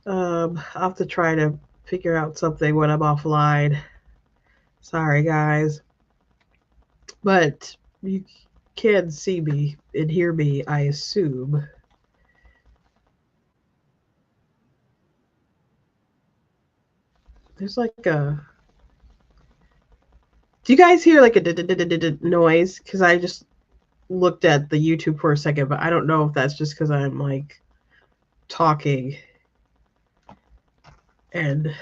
I'll have to try to figure out something when I'm offline. Sorry, guys. But you can see me and hear me, I assume. There's like a. Do you guys hear like a noise? Because I just looked at the YouTube for a second, but I don't know if that's just because I'm like talking and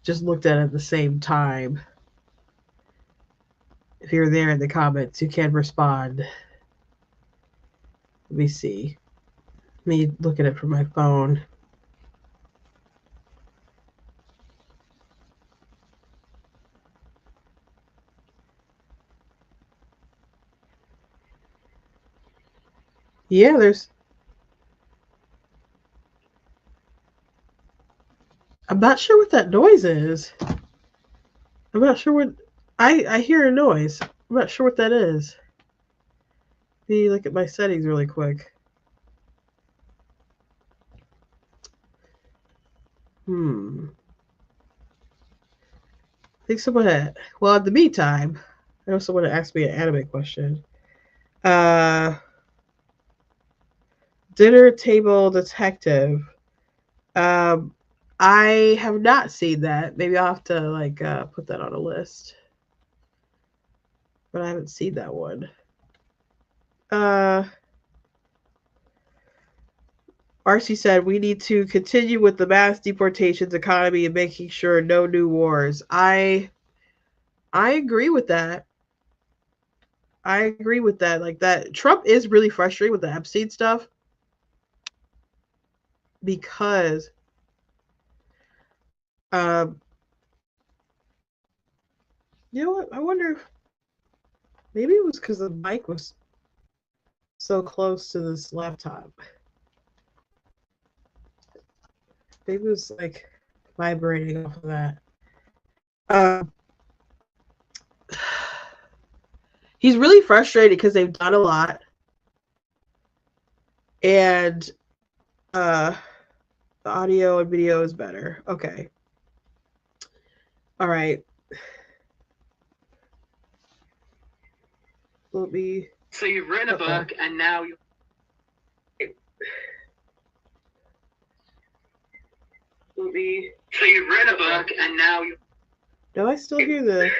just looked at it at the same time. If you're there in the comments, you can respond. Let me see. Me looking at it from my phone. Yeah, there's. I'm not sure what that noise is. I'm not sure what. I hear a noise. I'm not sure what that is. Let me look at my settings really quick. I think someone had. Well, in the meantime, I know someone asked me an anime question. Dinner Table Detective. I have not seen that. Maybe I'll have to like put that on a list. But I haven't seen that one. RC said we need to continue with the mass deportations economy and making sure no new wars. I agree with that. I agree with that. Like that, Trump is really frustrated with the Epstein stuff because, you know what? I wonder if maybe it was because the mic was so close to this laptop? Maybe it was like vibrating off of that. He's really frustrated because they've done a lot. And the audio and video is better. Okay. All right. Let me. So you've written a book, and now you. Let me. So you've written a book, and now you. No, I still hear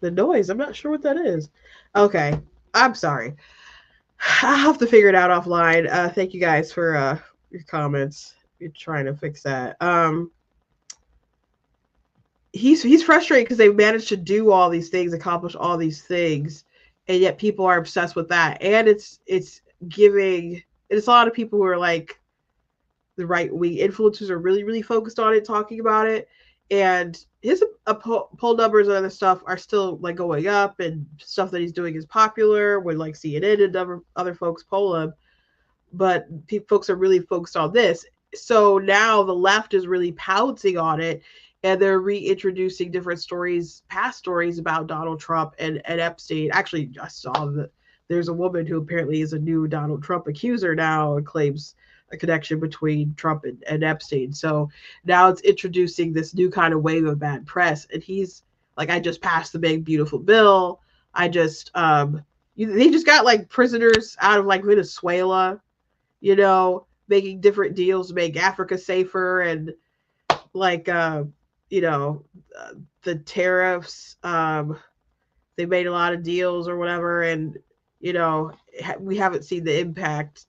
the noise. I'm not sure what that is. Okay. I'm sorry. I'll have to figure it out offline. Thank you guys for your comments. You're trying to fix that. He's frustrated because they've managed to do all these things, accomplish all these things, and yet people are obsessed with that. And it's a lot of people who are like the right wing influencers are really, really focused on it, talking about it. And his poll numbers and other stuff are still like going up, and stuff that he's doing is popular when like CNN and other folks poll him. But folks are really focused on this. So now the left is really pouncing on it, and they're reintroducing different stories, past stories about Donald Trump and Epstein. Actually, I saw that there's a woman who apparently is a new Donald Trump accuser now and claims a connection between Trump and Epstein. So now it's introducing this new kind of wave of bad press. And he's like, I just passed the big, beautiful bill. I just, they just got like prisoners out of like Venezuela, you know, making different deals to make Africa safer. And like, you know, the tariffs, they made a lot of deals or whatever. And, you know, we haven't seen the impact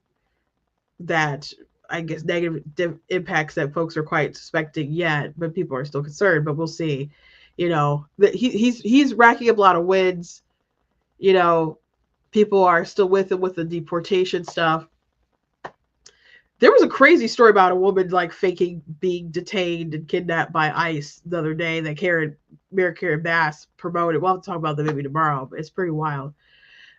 that, I guess, negative impacts that folks are quite suspecting yet, but people are still concerned. But we'll see. You know, that he's racking up a lot of wins. You know, people are still with him with the deportation stuff. There was a crazy story about a woman like faking being detained and kidnapped by ICE the other day that Mary Karen Bass promoted. We'll have to talk about that maybe tomorrow, but it's pretty wild.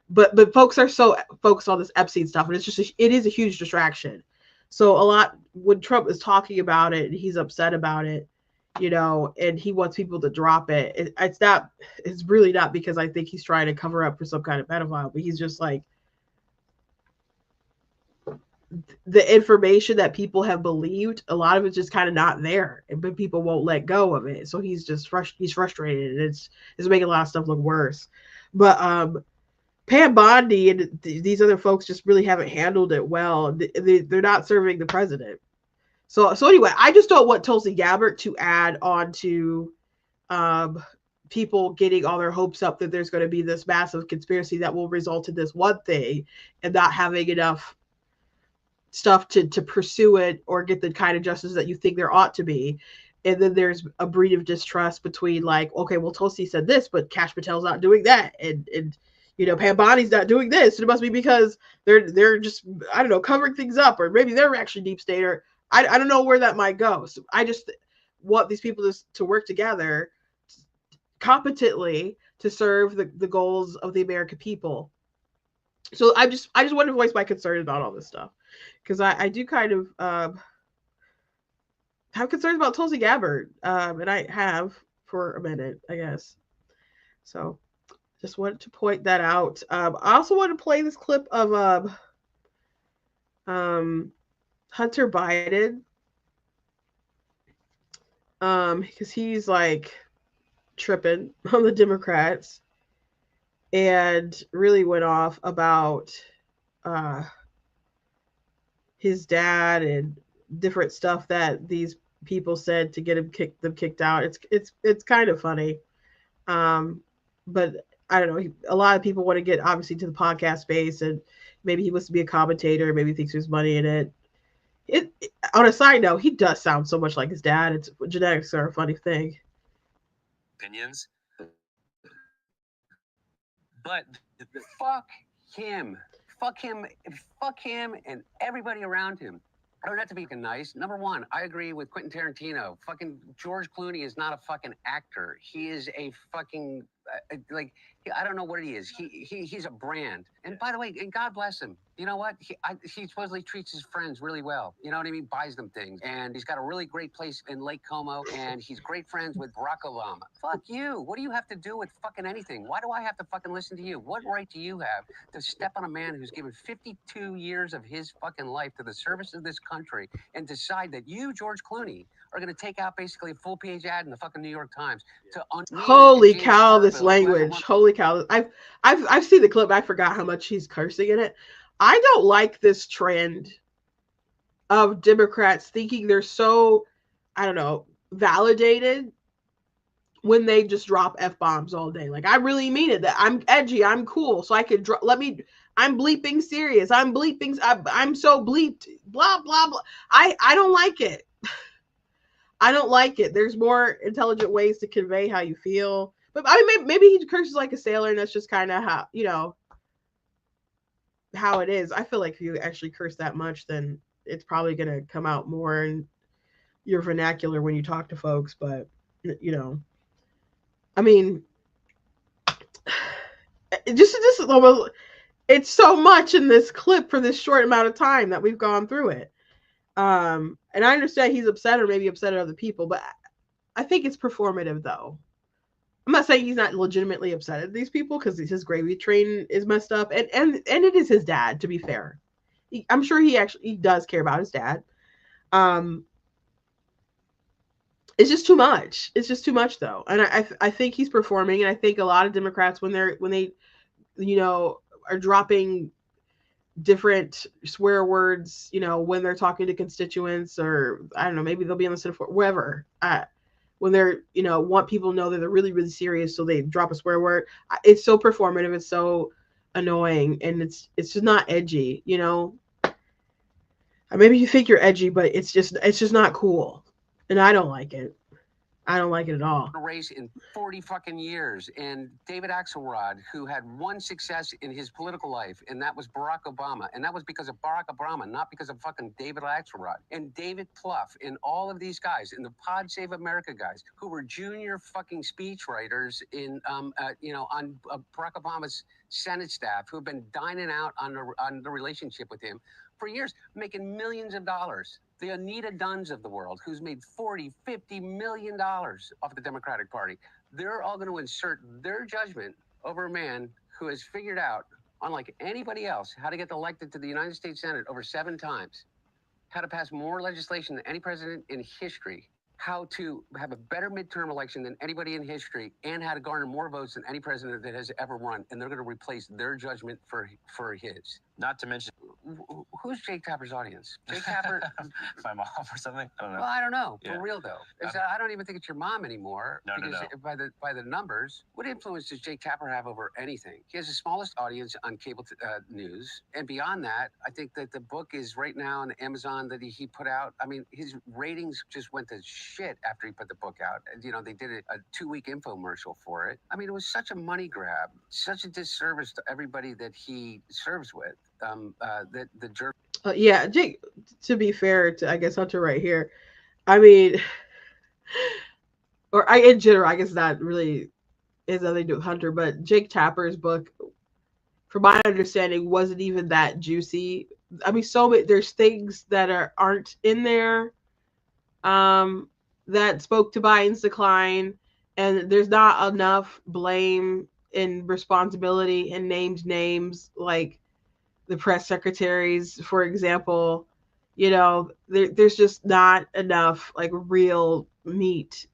But folks are so focused on this Epstein stuff, and it is a huge distraction. So a lot when Trump is talking about it, and he's upset about it, you know, and he wants people to drop it. It's really not because I think he's trying to cover up for some kind of pedophile, but he's just like, the information that people have believed, a lot of it's just kind of not there, but people won't let go of it. So he's just he's frustrated, and it's making a lot of stuff look worse. But Pam Bondi and these other folks just really haven't handled it well. They're not serving the president. So anyway, I just don't want Tulsi Gabbard to add on to people getting all their hopes up that there's going to be this massive conspiracy that will result in this one thing, and not having enough stuff to pursue it or get the kind of justice that you think there ought to be. And then there's a breed of distrust between like, okay, well, Tulsi said this, but Kash Patel's not doing that. And you know, Pam Bondi's not doing this. And it must be because they're just, I don't know, covering things up, or maybe they're actually deep state, or I don't know where that might go. So I just want these people to work together competently to serve the goals of the American people. So I just want to voice my concern about all this stuff, because I do kind of have concerns about Tulsi Gabbard, and I have for a minute, I guess. So just wanted to point that out. I also want to play this clip of Hunter Biden, because he's like tripping on the Democrats and really went off about his dad and different stuff that these people said to get them kicked out. It's kind of funny, but I don't know. A lot of people want to get obviously to the podcast space, and maybe he wants to be a commentator. Maybe he thinks there's money in it. On a side note, he does sound so much like his dad. Genetics are a funny thing. Opinions, but fuck him. Fuck him, and everybody around him. I don't have to be nice. Number one, I agree with Quentin Tarantino. Fucking George Clooney is not a fucking actor. He is a fucking like I don't know what he is. He's a brand. And by the way, and God bless him. You know what? He supposedly treats his friends really well. You know what I mean? Buys them things. And he's got a really great place in Lake Como. And he's great friends with Barack Obama. Fuck you. What do you have to do with fucking anything? Why do I have to fucking listen to you? What right do you have to step on a man who's given 52 years of his fucking life to the service of this country and decide that you, George Clooney, are going to take out basically a full page ad in the fucking New York Times to Holy cow, this language. Holy cow. I've seen the clip. I forgot how much he's cursing in it. I don't like this trend of Democrats thinking they're so, I don't know, validated when they just drop F-bombs all day. Like, I really mean it. That I'm edgy, I'm cool, so I could I'm bleeping serious. I'm so bleeped, blah, blah, blah. I don't like it. I don't like it. There's more intelligent ways to convey how you feel. But I mean, maybe he curses like a sailor, and that's just kind of how, you know, how it is. I feel like if you actually curse that much, then it's probably going to come out more in your vernacular when you talk to folks. But, you know, I mean, just almost, it's so much in this clip for this short amount of time that we've gone through it. And I understand he's upset or maybe upset at other people, but I think it's performative though. I'm not saying he's not legitimately upset at these people because his gravy train is messed up, and it is his dad, to be fair. I'm sure he does care about his dad. It's just too much. It's just too much though, and I think he's performing, and I think a lot of Democrats when they you know are dropping different swear words, you know, when they're talking to constituents, or I don't know, maybe they'll be on the Senate for wherever. When they're, you know, want people to know that they're really, really serious, so they drop a swear word. It's so performative. It's so annoying, and it's just not edgy, you know. Maybe you think you're edgy, but it's just not cool, and I don't like it. I don't like it at all. Race in 40 fucking years. And David Axelrod, who had one success in his political life, and that was Barack Obama. And that was because of Barack Obama, not because of fucking David Axelrod. And David Plouffe, and all of these guys, and the Pod Save America guys, who were junior fucking speechwriters in, you know, on Barack Obama's Senate staff, who have been dining out on the relationship with him for years, making millions of dollars. The Anita Dunns of the world, who's made $40-50 million off the Democratic Party. They're all going to insert their judgment over a man who has figured out, unlike anybody else, how to get elected to the United States Senate over 7 times, how to pass more legislation than any president in history, how to have a better midterm election than anybody in history, and how to garner more votes than any president that has ever run. And they're going to replace their judgment for his. Not to mention, who's Jake Tapper's audience? Jake Tapper, my mom or something. I don't know. well, I don't know. Yeah. For real though, I don't even think it's your mom anymore. No. By the numbers, what influence does Jake Tapper have over anything? He has the smallest audience on cable news, and beyond that, I think that the book is right now on Amazon that he put out. I mean, his ratings just went to shit after he put the book out. You know, they did a 2-week infomercial for it. I mean, it was such a money grab, such a disservice to everybody that he serves with. That the jerk. Yeah, Jake, to be fair to, I guess, Hunter right here, I mean, or in general, I guess that really has nothing to do with Hunter, but Jake Tapper's book, from my understanding, wasn't even that juicy. I mean, there's things that aren't in there that spoke to Biden's decline, and there's not enough blame and responsibility and named names, like the press secretaries, for example. You know, there's just not enough like real meat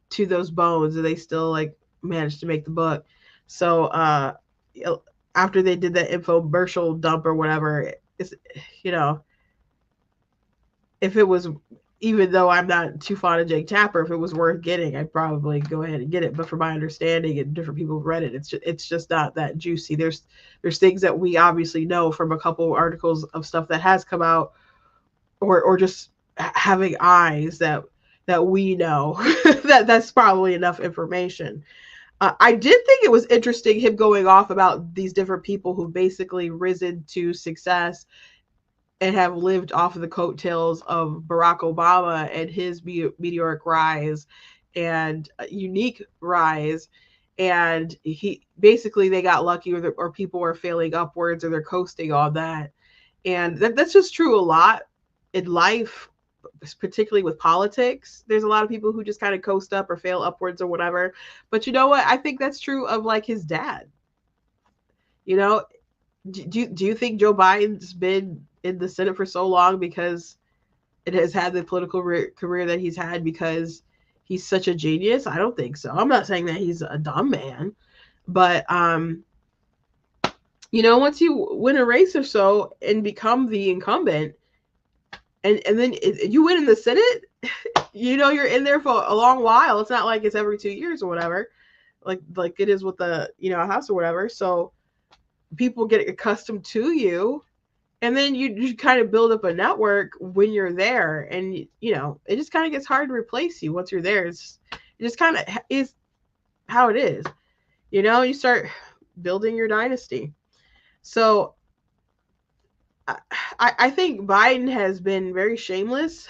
to those bones, and they still like managed to make the book. So after they did that infomercial dump or whatever, it's, you know, if it was, even though I'm not too fond of Jake Tapper, if it was worth getting, I'd probably go ahead and get it. But from my understanding, and different people have read it, it's just not that juicy. There's things that we obviously know from a couple articles of stuff that has come out, or just having eyes that we know that's probably enough information. I did think it was interesting him going off about these different people who basically risen to success and have lived off of the coattails of Barack Obama and his meteoric rise and unique rise. and they got lucky, or people were failing upwards, or they're coasting on that. And that's just true a lot in life, particularly with politics. There's a lot of people who just kind of coast up or fail upwards or whatever. But you know what? I think that's true of like his dad. You know, do you think Joe Biden's been in the Senate for so long because it has had the political career that he's had because he's such a genius? I don't think so. I'm not saying that he's a dumb man, but you know, once you win a race or so and become the incumbent, and then you win in the Senate, you know, you're in there for a long while. It's not like it's every 2 years or whatever, like it is with the, you know, House or whatever. So people get accustomed to you, and then you kind of build up a network when you're there, and you know, it just kind of gets hard to replace you once you're there. It just kind of is how it is. You know, you start building your dynasty. So I think Biden has been very shameless,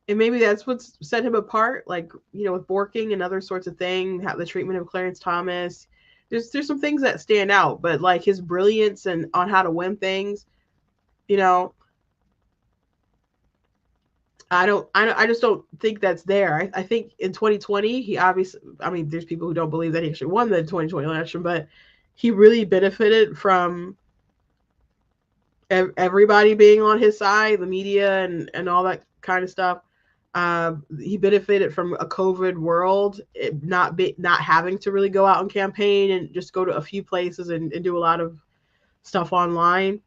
and maybe that's what's set him apart. Like, you know, with Borking and other sorts of things, how the treatment of Clarence Thomas. There's some things that stand out, but like his brilliance and on how to win things, you know, I just don't think that's there. I think in 2020 he obviously, I mean, there's people who don't believe that he actually won the 2020 election, but he really benefited from everybody being on his side, the media and all that kind of stuff. He benefited from a COVID world, not having to really go out and campaign and just go to a few places and do a lot of stuff online,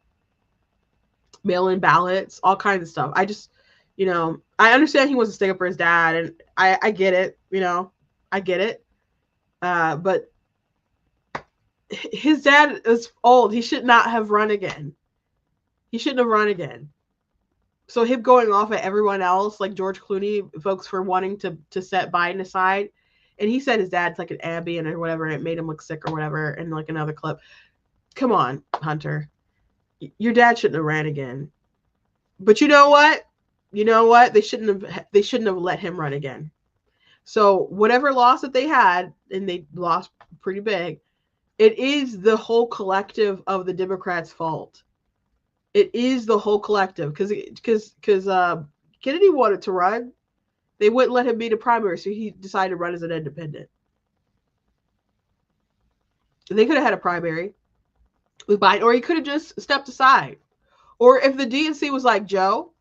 mail-in ballots, all kinds of stuff. I just, you know, I understand he wants to stick up for his dad, and I get it, you know, I get it. But his dad is old. He should not have run again. He shouldn't have run again. So him going off at everyone else, like George Clooney, folks for wanting to set Biden aside, and he said his dad's like an Ambien or whatever, and it made him look sick or whatever, and like another clip. Come on, Hunter. Your dad shouldn't have ran again. But you know what? You know what? They shouldn't have let him run again. So whatever loss that they had, and they lost pretty big, it is the whole collective of the Democrats' fault. It is the whole collective, because Kennedy wanted to run. They wouldn't let him be the primary, so he decided to run as an independent. They could have had a primary with Biden, or he could have just stepped aside. Or if the DNC was like, Joe,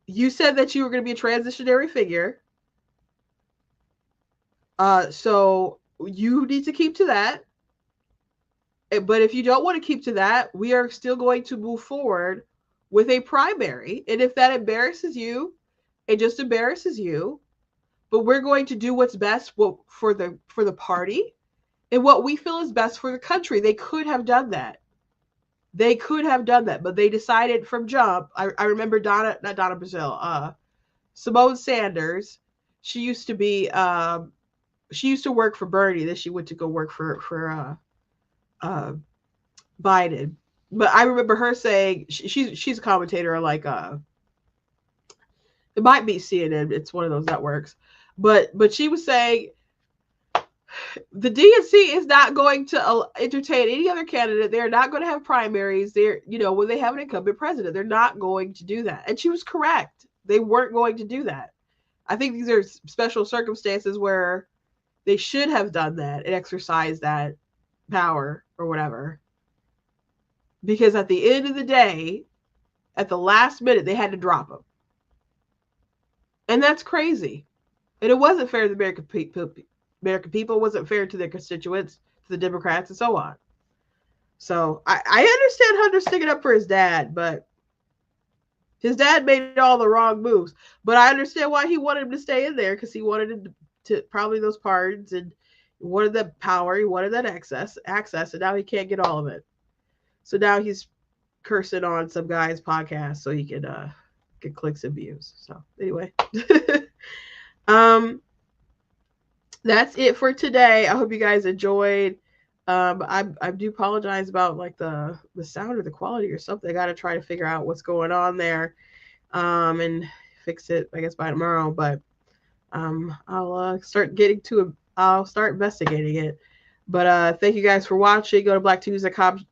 you said that you were going to be a transitionary figure, so you need to keep to that. But if you don't want to keep to that, we are still going to move forward with a primary. And if that embarrasses you, it just embarrasses you. But we're going to do what's best for the party and what we feel is best for the country. They could have done that. They could have done that, but they decided from jump. I remember not Donna Brazile, Simone Sanders. She used to be, she used to work for Bernie. Then she went to go work for Biden. But I remember her saying, she's a commentator on like it might be CNN. It's one of those networks. But she was saying the DNC is not going to entertain any other candidate. They're not going to have primaries. They're, you know, when they have an incumbent president, they're not going to do that. And she was correct. They weren't going to do that. I think these are special circumstances where they should have done that and exercised that power or whatever. Because at the end of the day, at the last minute, they had to drop him. And that's crazy. And it wasn't fair to the American people, wasn't fair to their constituents, to the Democrats, and so on. So I understand Hunter sticking up for his dad, but his dad made all the wrong moves. But I understand why he wanted him to stay in there, because he wanted him to probably those pardons, and he wanted that power, he wanted that access, and now he can't get all of it. So now he's cursing on some guy's podcast so he can get clicks and views. So anyway. That's it for today. I hope you guys enjoyed. I do apologize about like the sound or the quality or something. I got to try to figure out what's going on there, and fix it, I guess, by tomorrow. But I'll start getting to I'll start investigating it. But thank you guys for watching. Go to blacktunes.com,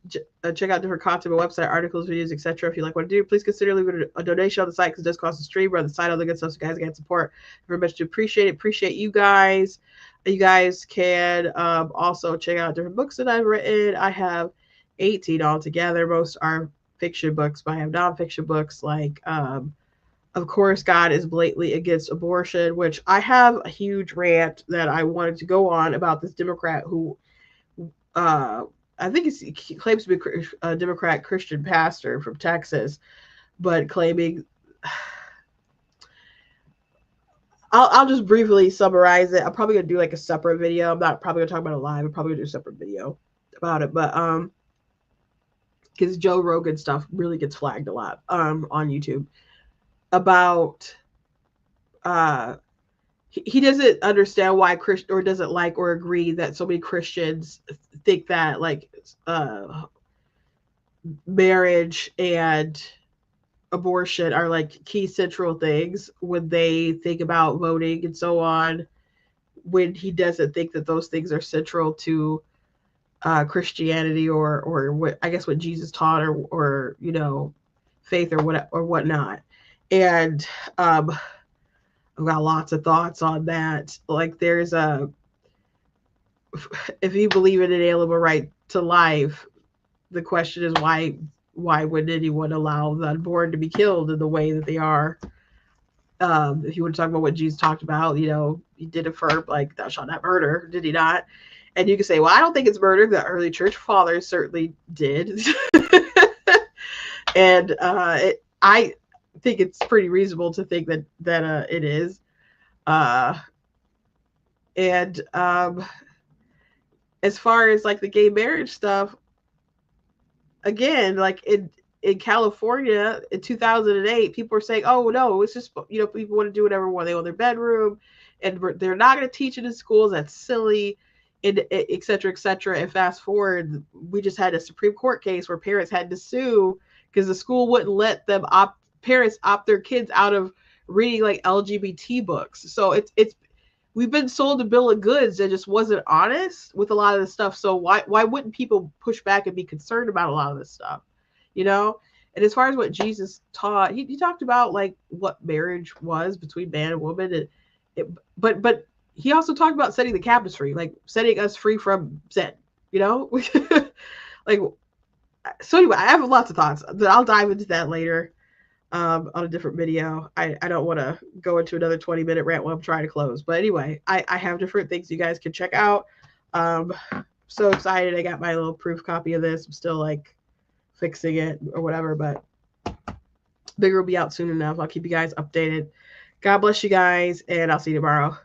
check out different content, my website, articles, videos, etc. If you like what I do, please consider leaving a donation on the site because it does cost a stream or on the site, all the good stuff. So guys can support. Very much to appreciate it. Appreciate you guys. You guys can also check out different books that I've written. I have 18 altogether. Most are fiction books, but I have nonfiction books like of course, God is blatantly against abortion, which I have a huge rant that I wanted to go on about this Democrat who, I think he claims to be a Democrat Christian pastor from Texas, but claiming. I'll just briefly summarize it. I'm probably gonna do like a separate video. I'm not probably gonna talk about it live. I'm probably gonna do a separate video about it, but because Joe Rogan stuff really gets flagged a lot on YouTube. About he doesn't understand why Christian or doesn't like or agree that so many Christians think that like marriage and abortion are like key central things when they think about voting and so on, when he doesn't think that those things are central to Christianity or what I guess what Jesus taught or you know faith or what or whatnot. And I've got lots of thoughts on that. Like there's if you believe in an inalienable right to life, the question is why wouldn't anyone allow the unborn to be killed in the way that they are? If you want to talk about what Jesus talked about, you know, he did affirm like thou shalt not murder, did he not? And you can say, well, I don't think it's murder. The early church fathers certainly did. And I think it's pretty reasonable to think that it is. And as far as like the gay marriage stuff, again, like in California in 2008, people were saying, "Oh no, it's just you know people want to do whatever they want in their bedroom, and they're not going to teach it in schools. That's silly." And et cetera, et cetera. And fast forward, we just had a Supreme Court case where parents had to sue because the school wouldn't let them parents opt their kids out of reading like LGBT books. So it's we've been sold a bill of goods that just wasn't honest with a lot of this stuff. So why wouldn't people push back and be concerned about a lot of this stuff, you know? And as far as what Jesus taught, he talked about like what marriage was between man and woman, and but he also talked about setting the captives free, like setting us free from sin, you know? Like, so anyway, I have lots of thoughts. I'll dive into that later on a different video. I don't want to go into another 20-minute rant while I'm trying to close. But anyway, I have different things you guys can check out. So excited. I got my little proof copy of this. I'm still like fixing it or whatever, but bigger will be out soon enough. I'll keep you guys updated. God bless you guys, and I'll see you tomorrow.